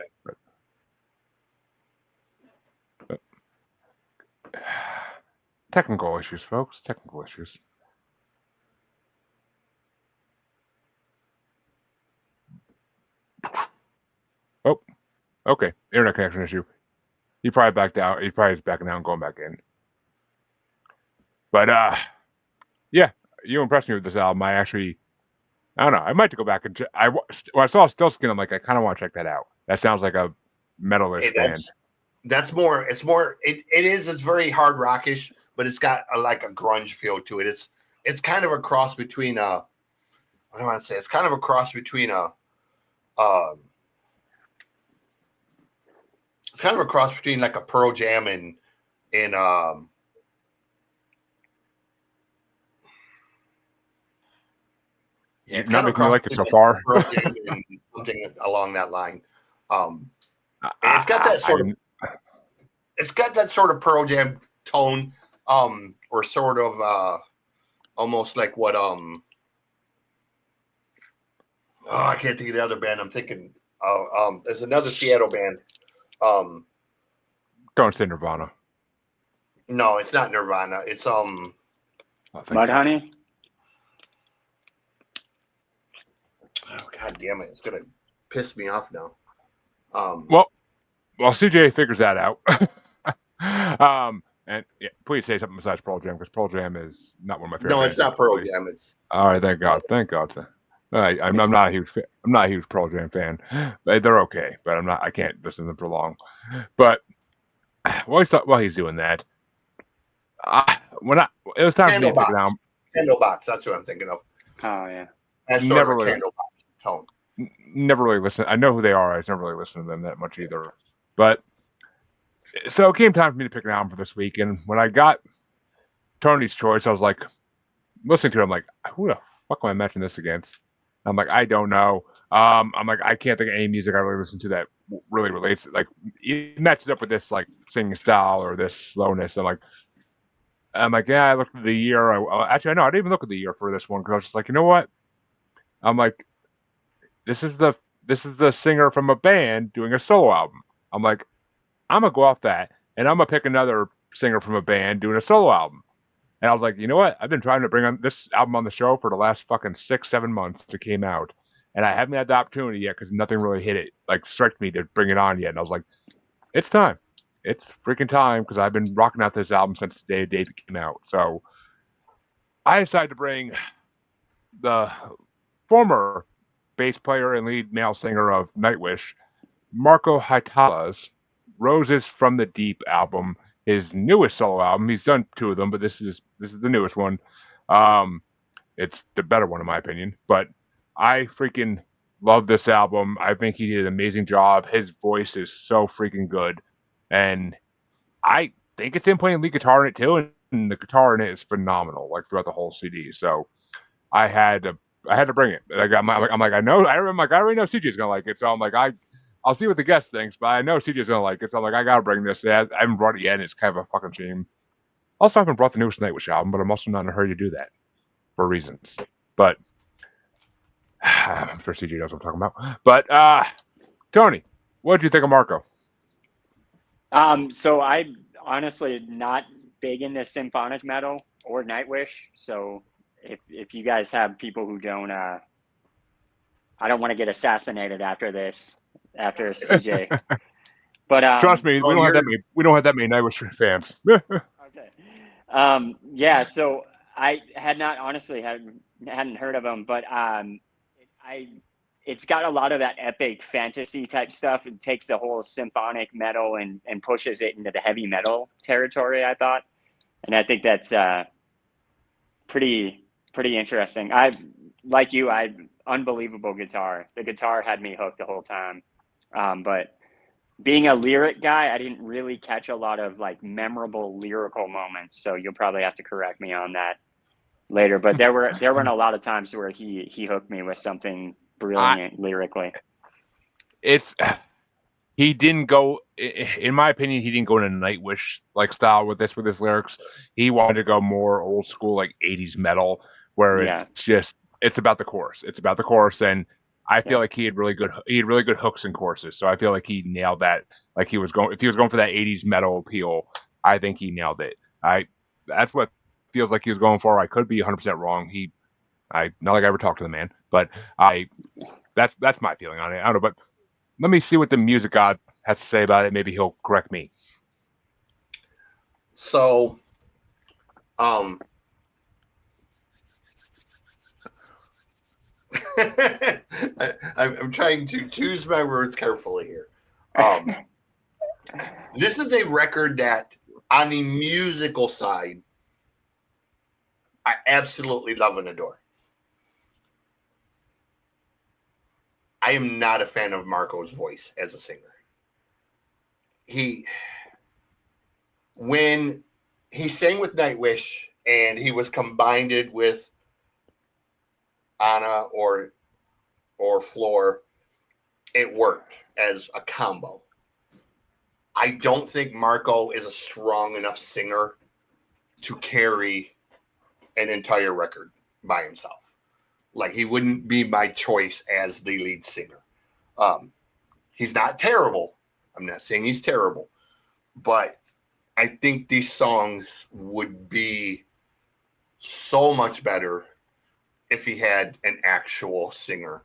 But technical issues, folks. Technical issues. Oh, okay. Internet connection issue. He probably backed out. He probably is backing out and going back in. But yeah, you impressed me with this album. I don't know. I might have to go back and when I saw Still Skin, I'm like, I kind of want to check that out. That sounds like a metalish band. That's more. It's more. It's very hard rockish, but it's got like a grunge feel to it. It's kind of a cross between what do I want to say? It's kind of a cross between it's kind of a cross between like a Pearl Jam and yeah, not making me like it so far. Something along that line. It's got that sort of. It's got that sort of Pearl Jam tone, or sort of almost like what I can't think of the other band. I'm thinking there's another Seattle band. Don't say Nirvana. No, it's not Nirvana. It's Mudhoney. Oh, God damn it! It's gonna piss me off now. Well, CJ figures that out. And yeah, please say something besides Pearl Jam, because Pearl Jam is not one of my favorite. No, it's not Pearl Jam. It's all right. Thank God. Thank God. All right, I'm not a huge Pearl Jam fan. They're okay, but I can't listen to them for long. But while he's doing that, it was time for me to pick it down. Candlebox. That's what I'm thinking of. Oh yeah. That's sort of a Candlebox tone. never really listened. I know who they are. I just never really listened to them that much either. But so it came time for me to pick an album for this week, and when I got Tony's choice, I was like listening to it. I'm like, who the fuck am I matching this against? I'm like, I don't know. I'm like, I can't think of any music I really listen to that really relates. Like, it matches up with this like singing style or this slowness. I'm like, yeah. I looked at the year. Actually, I know I didn't even look at the year for this one because I was just like, you know what? I'm like, this is the singer from a band doing a solo album. I'm like, I'm gonna go off that, and I'm gonna pick another singer from a band doing a solo album. And I was like, you know what? I've been trying to bring on this album on the show for the last fucking 6-7 months since it came out, and I haven't had the opportunity yet because nothing really hit it, like struck me to bring it on yet. And I was like, it's time. It's freaking time because I've been rocking out this album since the day David came out. So I decided to bring the former bass player and lead male singer of Nightwish, Marco Hietala's "Roses from the Deep" album, his newest solo album. He's done two of them, but this is the newest one. Um, it's the better one in my opinion. But I freaking love this album. I think he did an amazing job. His voice is so freaking good, and I think it's him playing lead guitar in it too. And the guitar in it is phenomenal, like throughout the whole CD. So I had to bring it. I got I'm like, I'm like, I already know CJ's gonna like it. So I'm like, I'll see what the guest thinks, but I know CJ's gonna like it. So I'm like, I gotta bring this. I haven't brought it yet, and it's kind of a fucking shame. Also, I haven't brought the newest Nightwish album, but I'm also not in a hurry to do that for reasons. But I'm sure CJ knows what I'm talking about. But Tony, what did you think of Marco? So I'm honestly not big into symphonic metal or Nightwish. So if you guys have people who don't, I don't want to get assassinated after this, after CJ. But Trust me, we don't have that many. We don't have that many Nightwish fans. okay. Yeah. So I had not honestly hadn't heard of them, but it's got a lot of that epic fantasy type stuff. It takes the whole symphonic metal and pushes it into the heavy metal territory, I thought. And I think that's pretty interesting. Like you, unbelievable guitar. The guitar had me hooked the whole time. But being a lyric guy, I didn't really catch a lot of like memorable lyrical moments. So you'll probably have to correct me on that later. But there were a lot of times where he hooked me with something brilliant lyrically. He didn't go, in my opinion, he didn't go in a Nightwish like style with his lyrics. He wanted to go more old school, like 80s metal, where it's about the chorus. It's about the chorus, and I feel like he had really good hooks and choruses. So I feel like he nailed that. Like if he was going for that 80s metal appeal, I think he nailed it. That's what feels like he was going for. I could be 100% wrong. Not like I ever talked to the man, but that's my feeling on it. I don't know, but let me see what the music god has to say about it. Maybe he'll correct me. So, I'm trying to choose my words carefully here. This is a record that, on the musical side, I absolutely love and adore. I am not a fan of Marco's voice as a singer. When he sang with Nightwish and he was combined with Anna or Floor, it worked as a combo. I don't think Marco is a strong enough singer to carry an entire record by himself. Like, he wouldn't be my choice as the lead singer. He's not terrible. I'm not saying he's terrible, but I think these songs would be so much better if he had an actual singer,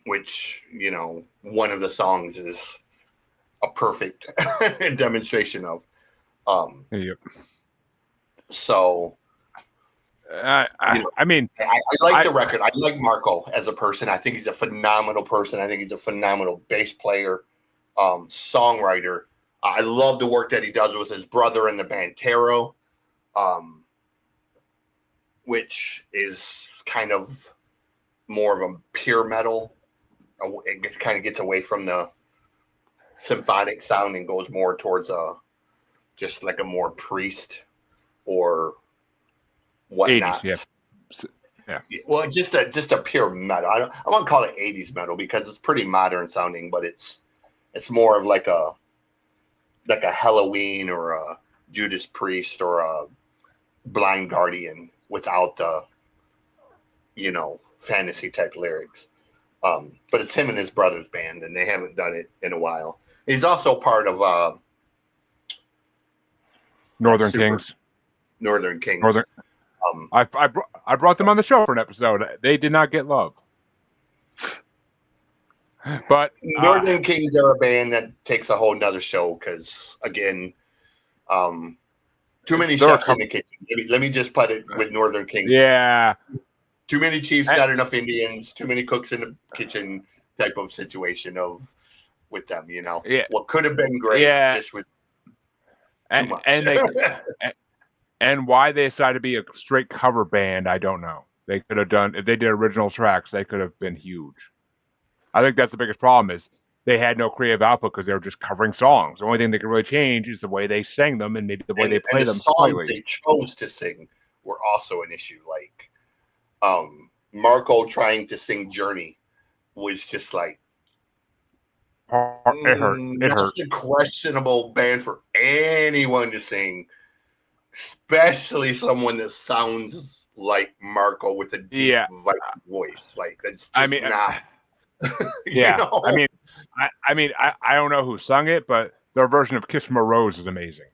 which, one of the songs is a perfect demonstration of. Yep. So, I like the record. I like Marco as a person. I think he's a phenomenal person. I think he's a phenomenal bass player, songwriter. I love the work that he does with his brother in the band Tarot, which is kind of more of a pure metal. It kind of gets away from the symphonic sound and goes more towards just like a more Priest or whatnot. 80s, yeah. Well, just a pure metal. I won't call it 80s metal because it's pretty modern sounding, but it's more of like a Halloween or a Judas Priest or a Blind Guardian without the fantasy type lyrics. But it's him and his brother's band, and they haven't done it in a while. He's also part of Northern Kings. Northern Kings. I brought them on the show for an episode. They did not get love. But Northern Kings are a band that takes a whole nother show because, again, too many chefs in the kitchen. Let me just put it with Northern Kings. Yeah. Too many chiefs, not enough Indians, too many cooks in the kitchen type of situation with them, Yeah. What could have been great just was too much. And why they decided to be a straight cover band, I don't know. They could have done, if they did original tracks, they could have been huge. I think that's the biggest problem is they had no creative output because they were just covering songs. The only thing they could really change is the way they sang them and maybe the way they play them. The songs slightly. They chose to sing were also an issue. Like Marco trying to sing Journey was just like it hurt. It hurt. That's a questionable band for anyone to sing, especially someone that sounds like Marco with a deep vibrant voice. Like that's just not. Yeah, I don't know who sung it, but their version of "Kiss from a Rose" is amazing.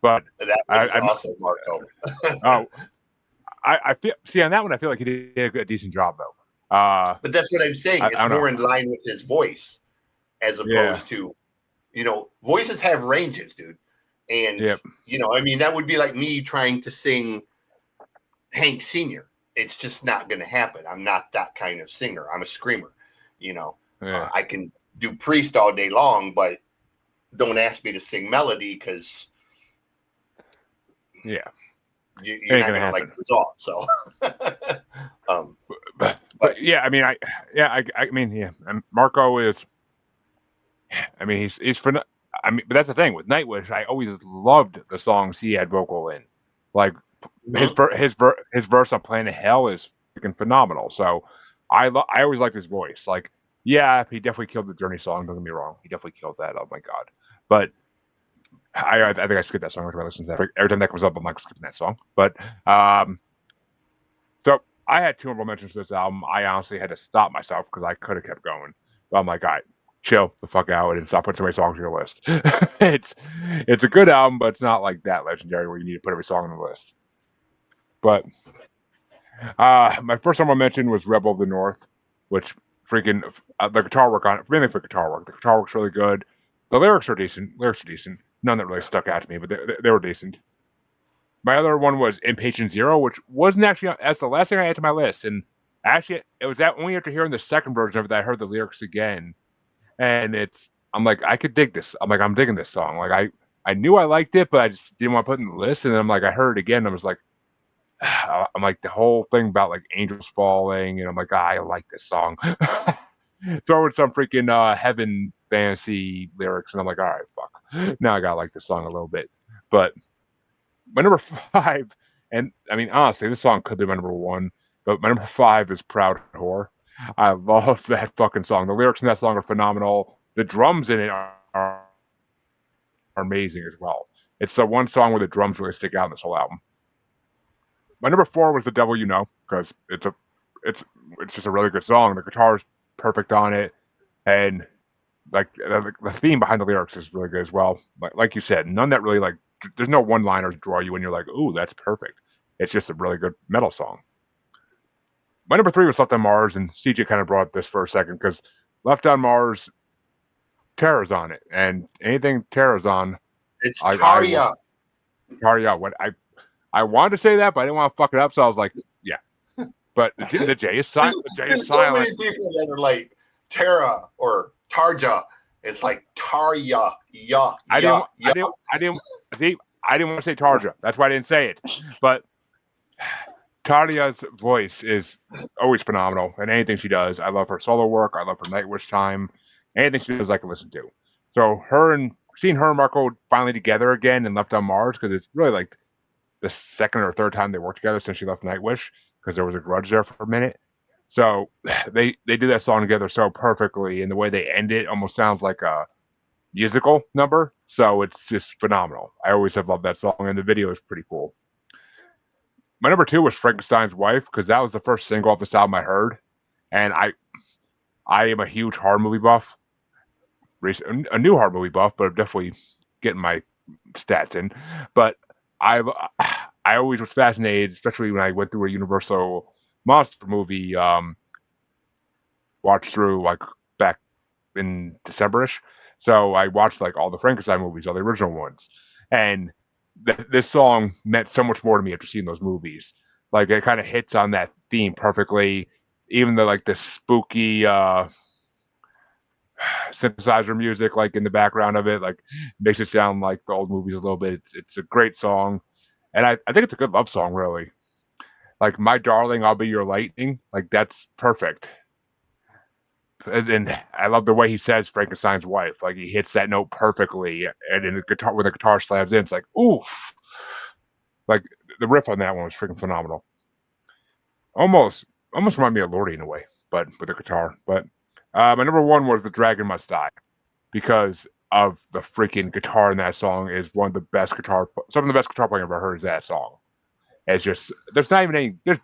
But that was also Marco. I feel on that one. I feel like he did a decent job though. But that's what I'm saying. It's more in line with his voice, as opposed to, voices have ranges, dude. And that would be like me trying to sing Hank Sr. It's just not going to happen. I'm not that kind of singer. I'm a screamer. I can do Priest all day long, but don't ask me to sing melody because you're not going to like the result. So, Marco is. He's for. but that's the thing with Nightwish. I always loved the songs he had vocal in, like his verse on Planet Hell is freaking phenomenal. So I always liked his voice. Like, he definitely killed the Journey song. Don't get me wrong, he definitely killed that. Oh my god! But I think I skipped that song after I listened to that. Every time that comes up, I'm like skipping that song. But so I had 2 honorable mentions to this album. I honestly had to stop myself because I could have kept going. But I'm like, all right, chill the fuck out and stop putting so many songs on your list. It's a good album, but it's not like that legendary where you need to put every song on the list. But my first honorable mention was Rebel of the North, which freaking the guitar work on it, mainly for guitar work. The guitar work's really good. The lyrics are decent. None that really stuck out to me, but they were decent. My other one was Impatient Zero, which wasn't actually, that's the last thing I had to my list. And actually, it was that only after hearing the second version of it that I heard the lyrics again. And I'm like, I could dig this. I'm like, I'm digging this song. Like, I knew I liked it, but I just didn't want to put it in the list. And then I'm like, I heard it again. And I was like, I'm like, the whole thing about like angels falling. And I'm like, I like this song. Throw in some freaking heaven fantasy lyrics. And I'm like, all right, fuck. Now I got to like this song a little bit. But my number 5, and I mean, honestly, this song could be my number 1, but my number 5 is Proud Whore. I love that fucking song. The lyrics in that song are phenomenal. The drums in it are amazing as well. It's the one song where the drums really stick out in this whole album. My number 4 was The Devil You Know, because it's just a really good song. The guitar is perfect on it, and like the theme behind the lyrics is really good as well. Like you said, none that really like. There's no one-liners draw you when you're like, ooh, that's perfect. It's just a really good metal song. My number 3 was Left on Mars, and CJ kind of brought up this for a second because Left on Mars, Terra's on it, and anything Terra's on, it's Tarja. Tarja. What I wanted to say that, but I didn't want to fuck it up, so I was like, yeah. But the J is silent. The J is silent. So many people that are like Terra or Tarja. It's like Tarja. I didn't want to say Tarja. That's why I didn't say it. But Talia's voice is always phenomenal, and anything she does, I love her solo work. I love her Nightwish time. Anything she does, I can listen to. So seeing her and Marco finally together again and Left on Mars, because it's really like the second or third time they worked together since she left Nightwish, because there was a grudge there for a minute. So they do that song together so perfectly, and the way they end it almost sounds like a musical number. So it's just phenomenal. I always have loved that song, and the video is pretty cool. My number two was Frankenstein's Wife because that was the first single off this album I heard, and I am a huge horror movie buff, a new horror movie buff, but I'm definitely getting my stats in. But I I always was fascinated, especially when I went through a Universal monster movie watch through like back in Decemberish. So I watched like all the Frankenstein movies, all the original ones, and this song meant so much more to me after seeing those movies. Like it kind of hits on that theme perfectly. Even the like the spooky synthesizer music, like in the background of it, like makes it sound like the old movies a little bit. It's a great song, and I think it's a good love song, really. Like My Darling, I'll Be Your Lightning, like that's perfect. And I love the way he says Frankenstein's wife. Like he hits that note perfectly, and in the guitar when the guitar slams in, it's like oof. Like the riff on that one was freaking phenomenal. Almost, almost remind me of Lordy in a way, but with the guitar. But my number one was The Dragon Must Die because of the freaking guitar in that song is one of the best some of the best guitar playing I've ever heard is that song. It's just there's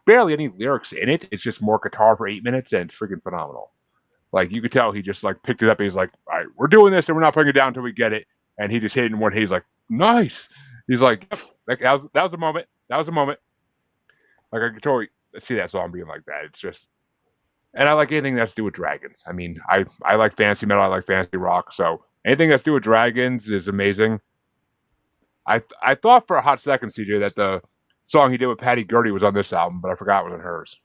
barely any lyrics in it. It's just more guitar for 8 minutes, and it's freaking phenomenal. Like you could tell he just like picked it up and he's like, all right, we're doing this and we're not putting it down until we get it. And he just hit it in one hit. He's like, nice. He's like that was a moment. That was a moment. Like I could totally see that song being like that. It's just and I like anything that's to do with dragons. I mean, I like fantasy metal, I like fantasy rock, so anything that's to do with dragons is amazing. I thought for a hot second, CJ, that the song he did with Patty Gurdy was on this album, but I forgot it was on hers.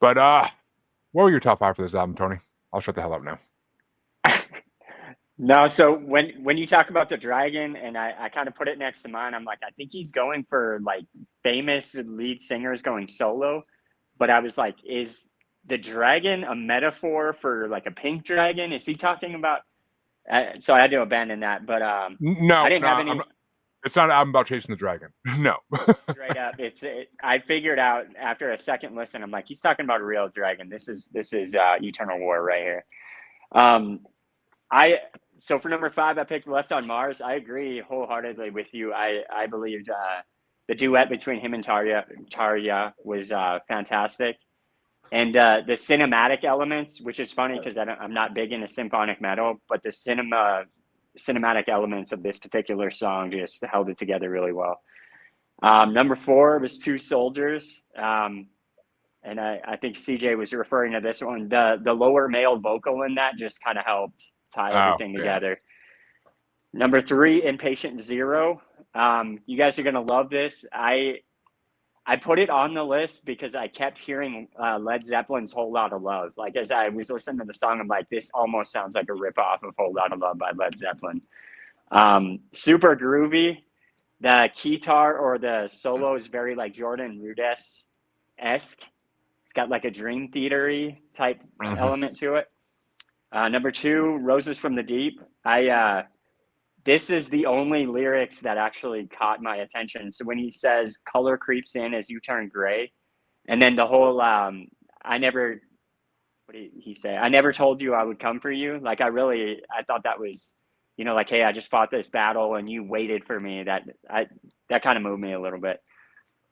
But what were your top five for this album, Tony? I'll shut the hell up now. No, so when you talk about the dragon, and I kind of put it next to mine, I'm like, I think he's going for like famous lead singers going solo, but I was like, is the dragon a metaphor for like a pink dragon? Is he talking about? So I had to abandon that, but No, I didn't have any. It's not an album about chasing the dragon. No. Straight up, I figured out after a second listen, I'm like, he's talking about a real dragon. This is Eternal War right here. So for number five, I picked Left on Mars. I agree wholeheartedly with you. I believed the duet between him and Tarja was fantastic. And the cinematic elements, which is funny because I'm not big into symphonic metal, but the cinematic elements of this particular song just held it together really well. Number four was Two Soldiers. And I think CJ was referring to this one. The lower male vocal in that just kind of helped tie everything together. Number three, Impatient Zero. You guys are going to love this. I put it on the list because I kept hearing Led Zeppelin's Whole Lotta Love. Like as I was listening to the song, I'm like, this almost sounds like a ripoff of Whole Lotta Love by Led Zeppelin. Super groovy. The guitar or the solo is very like Jordan Rudess-esque. It's got like a Dream Theater-y type element to it. Number two, Roses from the Deep. This is the only lyrics that actually caught my attention. So when he says color creeps in as you turn gray, and then the whole what did he say? I never told you I would come for you. Like I thought that was, like, hey, I just fought this battle and you waited for me. That kind of moved me a little bit.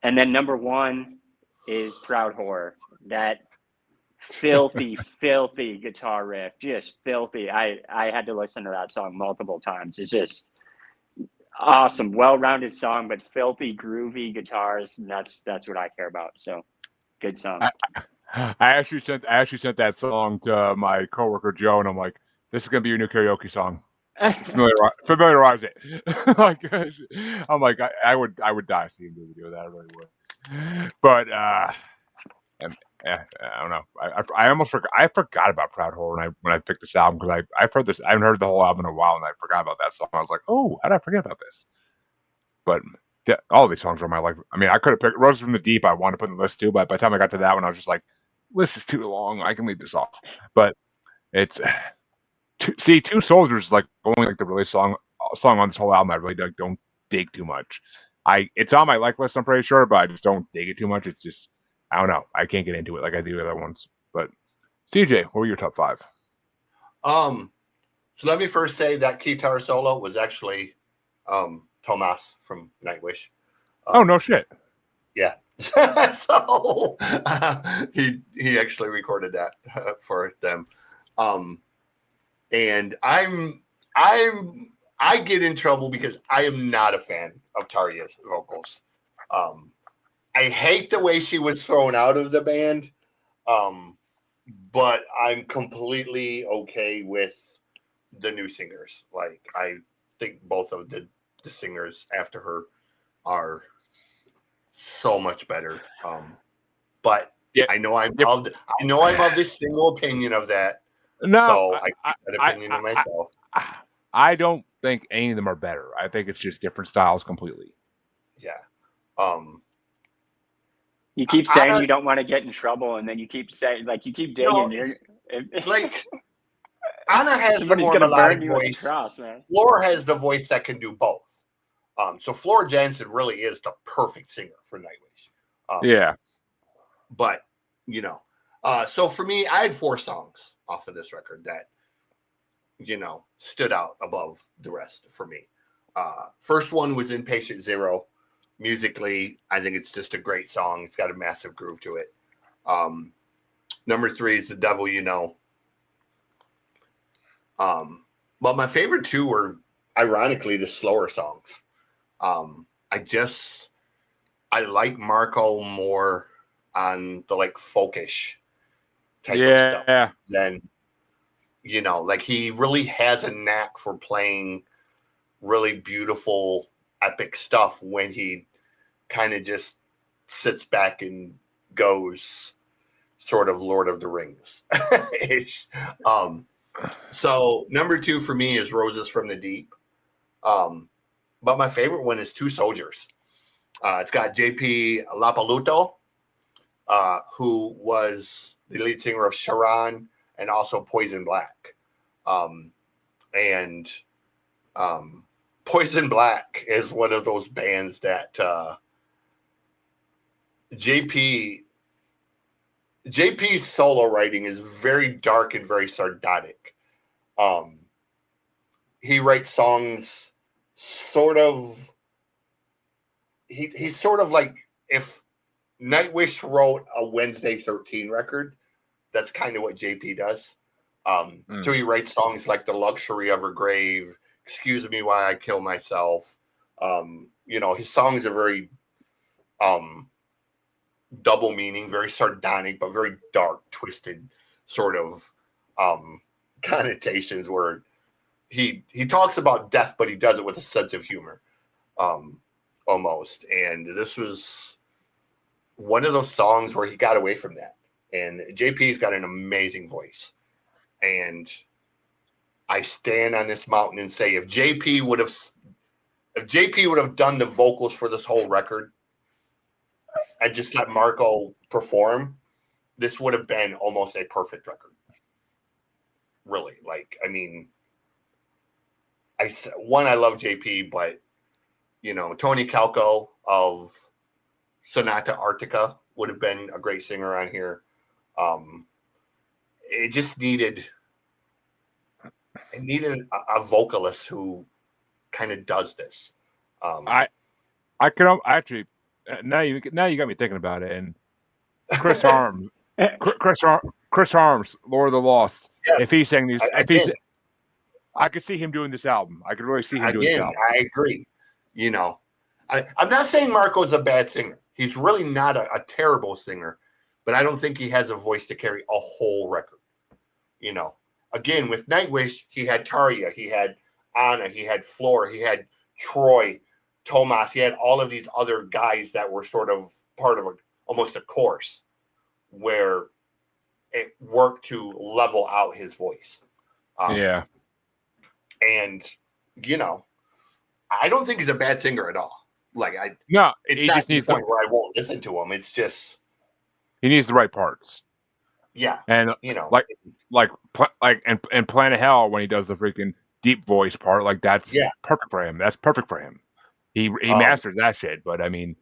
And then number one is Proud Whore. That filthy guitar riff, just filthy. I had to listen to that song multiple times. It's just awesome, well-rounded song, but filthy groovy guitars, and that's what I care about. So good song. I actually sent that song to my coworker Joe, and I'm like, this is gonna be your new karaoke song. Familiarize it. Like I'm like I would die seeing him do that. I really would. But I don't know. I almost forgot. I forgot about Proud Whore when I picked this album because I've heard this. I haven't heard the whole album in a while, and I forgot about that song. I was like, oh, how did I forget about this? But Yeah, all these songs are my life. I mean, I could have picked Roses from the Deep. I wanted to put in the list too, but by the time I got to that one, I was just like, list is too long. I can leave this off. But it's Two Soldiers is like only like the really song on this whole album I really don't dig too much. It's on my like list, I'm pretty sure, but I just don't dig it too much. It's just I don't know. I can't get into it like I do the other ones. But CJ, what were your top 5? So let me first say that guitar solo was actually Tomas from Nightwish. Oh no shit. Yeah. So he actually recorded that for them. And I get in trouble because I am not a fan of Tarja's vocals. I hate the way she was thrown out of the band. But I'm completely okay with the new singers. Like, I think both of the singers after her are so much better. But yeah, I know I'm of this single opinion of that. No, So I keep that opinion to myself. I don't think any of them are better. I think it's just different styles completely. Yeah. You keep saying you don't want to get in trouble, and then you keep saying, like, you keep digging. Like, Anna has the more melodic voice. Floor has the voice that can do both. So Floor Jansen really is the perfect singer for Nightwish. Yeah. But, so for me, I had 4 songs off of this record that, stood out above the rest for me. First one was Inpatient Zero. Musically, I think it's just a great song. It's got a massive groove to it. Number 3 is The Devil You Know. But my favorite 2 were, ironically, the slower songs. I like Marco more on the like folkish type of stuff than, like he really has a knack for playing really beautiful, epic stuff when he kind of just sits back and goes sort of Lord of the Rings ish. So number 2 for me is Roses from the Deep. But my favorite one is Two Soldiers. It's got JP Lapaluto, who was the lead singer of Sharon and also Poison Black. And Poison Black is one of those bands that JP's solo writing is very dark and very sardonic. He writes songs sort of. He's sort of like if Nightwish wrote a Wednesday 13 record, that's kind of what JP does. So he writes songs like The Luxury of Her Grave, Excuse Me Why I Kill Myself. His songs are very double meaning, very sardonic, but very dark, twisted sort of connotations where he talks about death, but he does it with a sense of humor. Almost. And this was one of those songs where he got away from that. And JP's got an amazing voice. And I stand on this mountain and say, if JP would have done the vocals for this whole record and just let Marco perform, this would have been almost a perfect record. Really. Like, I mean, I love JP, but Tony Kessel of Sonata Arctica would have been a great singer on here. It just needed a vocalist who kind of does this. I can actually now you got me thinking about it. And Chris Harms, Chris Harms, Lord of the Lost. Yes, if he's saying these, I could see him doing this album. I could really see him doing this album. I agree. I'm not saying Marco's a bad singer. He's really not a terrible singer, but I don't think he has a voice to carry a whole record. Again, with Nightwish, he had Tarja, he had Anna, he had Floor, he had Troy, Tomas, he had all of these other guys that were sort of part of almost a course where it worked to level out his voice. And, I don't think he's a bad singer at all. Like No, it's he not just to the needs point where I won't listen to him. It's just, he needs the right parts. yeah, And you know, like and Planet Hell when he does the freaking deep voice part, like that's yeah. perfect for him. That's perfect for him. He Um, masters that shit. But I mean,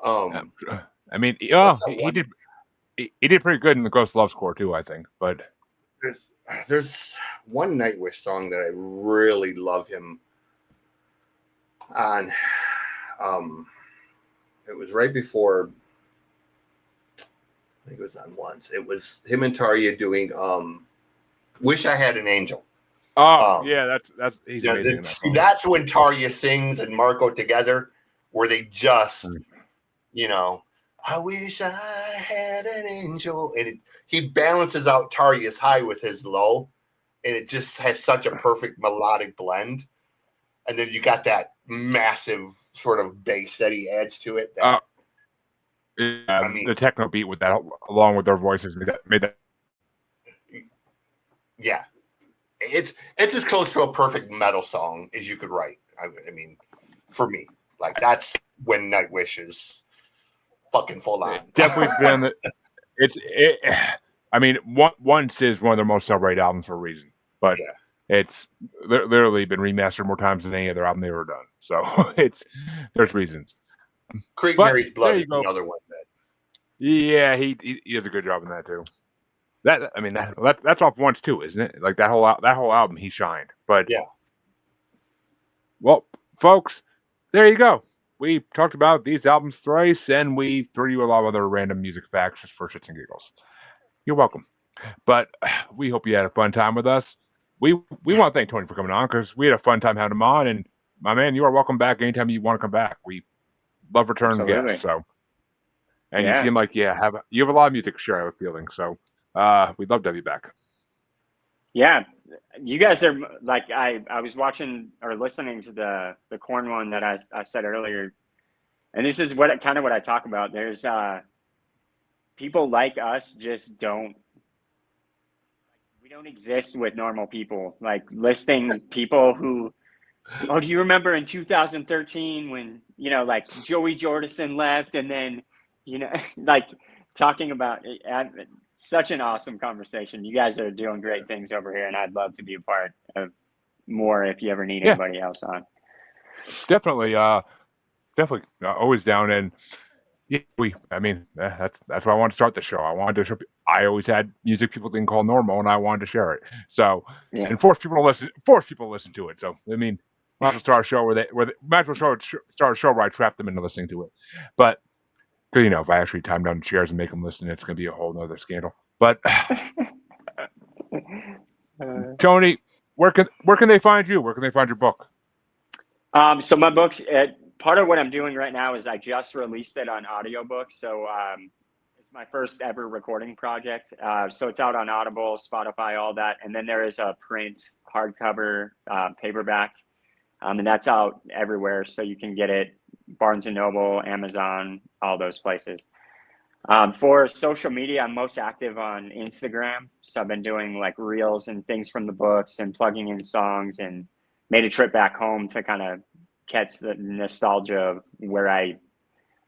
uh, um, oh, what's that he one? did he did pretty good in the Ghost Love score too, I think. But There's there's one Nightwish song that I really love him on. It was right before. I think it was on once. It was him and Tarja doing "Wish I Had an Angel." oh Um, yeah, that's he's yeah, amazing in that see, song. that's when Tarja sings and Marco together, where they just, Mm. you know, I wish I had an angel, and he balances out Tarja's high with his low, and it just has such a perfect melodic blend. And then you got that massive sort of bass that he adds to it. That Yeah, I mean, the techno beat with that, along with their voices, made that. yeah, it's as close to a perfect metal song as you could write. I mean, for me, like that's when Nightwish is fucking full on. Definitely been the. I mean, once is one of their most celebrated albums for a reason, but Yeah. it's literally been remastered more times than any other album they've ever done. So there's reasons. Creek But Mary's there Blood is you go. another one that. Yeah, he does a good job in that too. That I mean that's off once too, isn't it? Like that whole album he shined. But Yeah. well, folks, there you go. We talked about these albums thrice, and we threw you a lot of other random music facts just for shits and giggles. You're welcome. But we hope you had a fun time with us. We want to thank Tony for coming on because we had a fun time having him on. And my man, you are welcome back anytime you want to come back. We love returning guests. Absolutely. So, and you Yeah. seem like you have a lot of music to share. I have a feeling. So, we'd love to have you back. Yeah. You guys are like I was watching or listening to the corn one that I said earlier, and this is what I talk about. There's people like us just don't we don't exist with normal people. Like listing people who, oh, do you remember in 2013 when, like Joey Jordison left and then, like talking about it, such an awesome conversation. You guys are doing great things over here, and I'd love to be a part of more if you ever need Yeah, anybody else on. definitely. Definitely always down. And yeah, I mean, that's why I wanted to start the show. I wanted to show. I always had music people didn't call normal, and I wanted to share it. So, Yeah. and force people to listen to it. So, I mean, might as well start a show might as well start a show where I trap them into listening to it. But, cause if I actually time down shares and make them listen, it's gonna be a whole nother scandal. But Tony, where can they find you? Where can they find your book? So my books, part of what I'm doing right now is I just released it on audiobook. So it's my first ever recording project. So it's out on Audible, Spotify, all that. And then there is a print hardcover paperback. And that's out everywhere. So you can get it Barnes & Noble, Amazon, all those places. For social media, I'm most active on Instagram. So I've been doing like reels and things from the books and plugging in songs, and made a trip back home to kind of catch the nostalgia of where I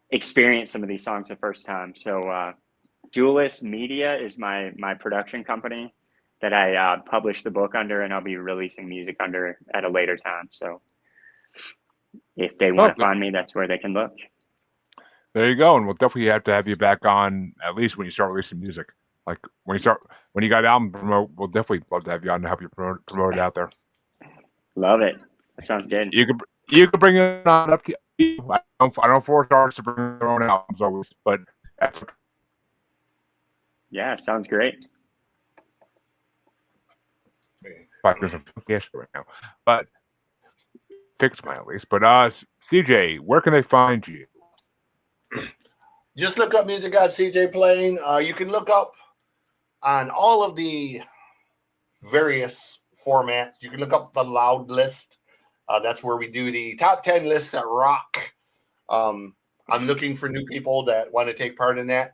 experienced some of these songs the first time. So Duelist Media is my production company that I published the book under, and I'll be releasing music under at a later time. So if they want to find me, that's where they can look. There you go, and we'll definitely have to have you back on at least when you start releasing music. Like when you got album promote, we'll definitely love to have you on to help you promote it out there. Love it. That sounds good. You could bring it on up to you. I don't force artists to bring their own albums always, but that's Yeah, sounds great. there's a cash right now, but fix mine at least. But CJ, where can they find you? Just look up Music God CJ Playing. You can look up on all of the various formats. You can look up the Loud List. That's where we do the top 10 lists that rock. I'm looking for new people that want to take part in that.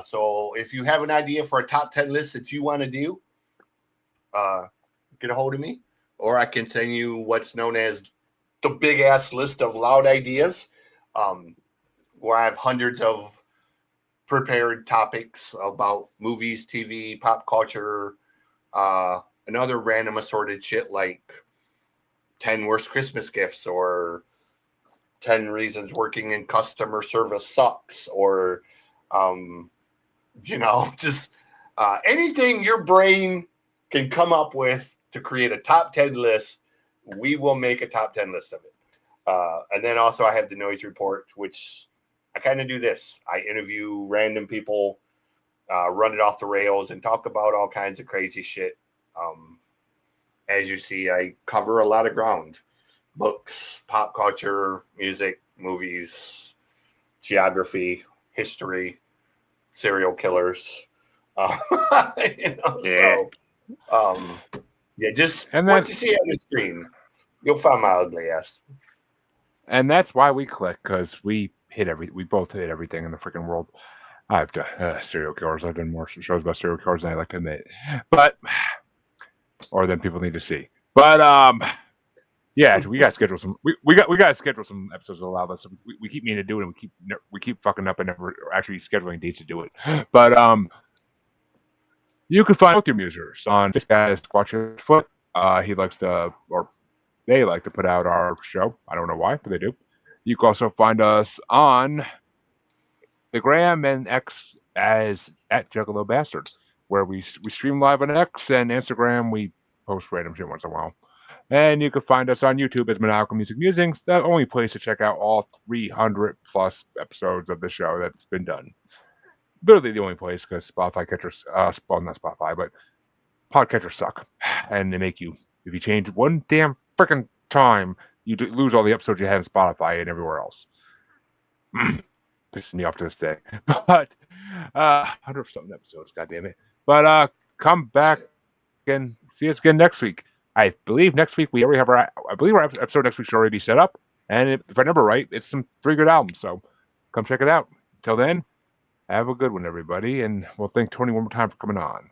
So if you have an idea for a top 10 list that you want to do, get a hold of me, or I can send you what's known as the big ass list of loud ideas, where I have hundreds of prepared topics about movies, TV, pop culture, and other random assorted shit like 10 worst Christmas gifts or 10 reasons working in customer service sucks, or, just anything your brain can come up with to create a top 10 list. We will make a top 10 list of it. And then also I have the noise report, which I kind of do this. I interview random people, run it off the rails, and talk about all kinds of crazy shit. As you see, I cover a lot of ground: books, pop culture, music, movies, geography, history, serial killers. Just And what that's you see on the screen, you'll find my ugly ass. and that's why we click, because we both hit everything in the freaking world. I've done serial killers. I've done more shows about serial killers than I like to admit, or than people need to see. But yeah, we got to schedule some. We got to schedule some episodes to allow us. We keep meaning to do it, and we keep fucking up and never actually scheduling dates to do it. But you can find both your musers on Facebook as Squatch Foot. He likes to, or they like to put out our show. I don't know why, but they do. You can also find us on the Gram and X as at Juggalo Bastard, where we stream live on X, and Instagram we post random shit once in a while. And you can find us on YouTube as Maniacal Music Musings, the only place to check out all 300 plus episodes of the show that's been done. Literally the only place, because Spotify catchers, well, not Spotify, but podcatchers suck, and they make you, if you change one damn freaking time, you lose all the episodes you have in Spotify and everywhere else. Pissing me off to this day. But 100 something episodes, goddamn it. But come back and see us again next week. I believe next week we already have our episode next week should already be set up, and if I remember right, it's some 3 good albums. So come check it out. Until then, have a good one, everybody, and we'll thank Tony one more time for coming on.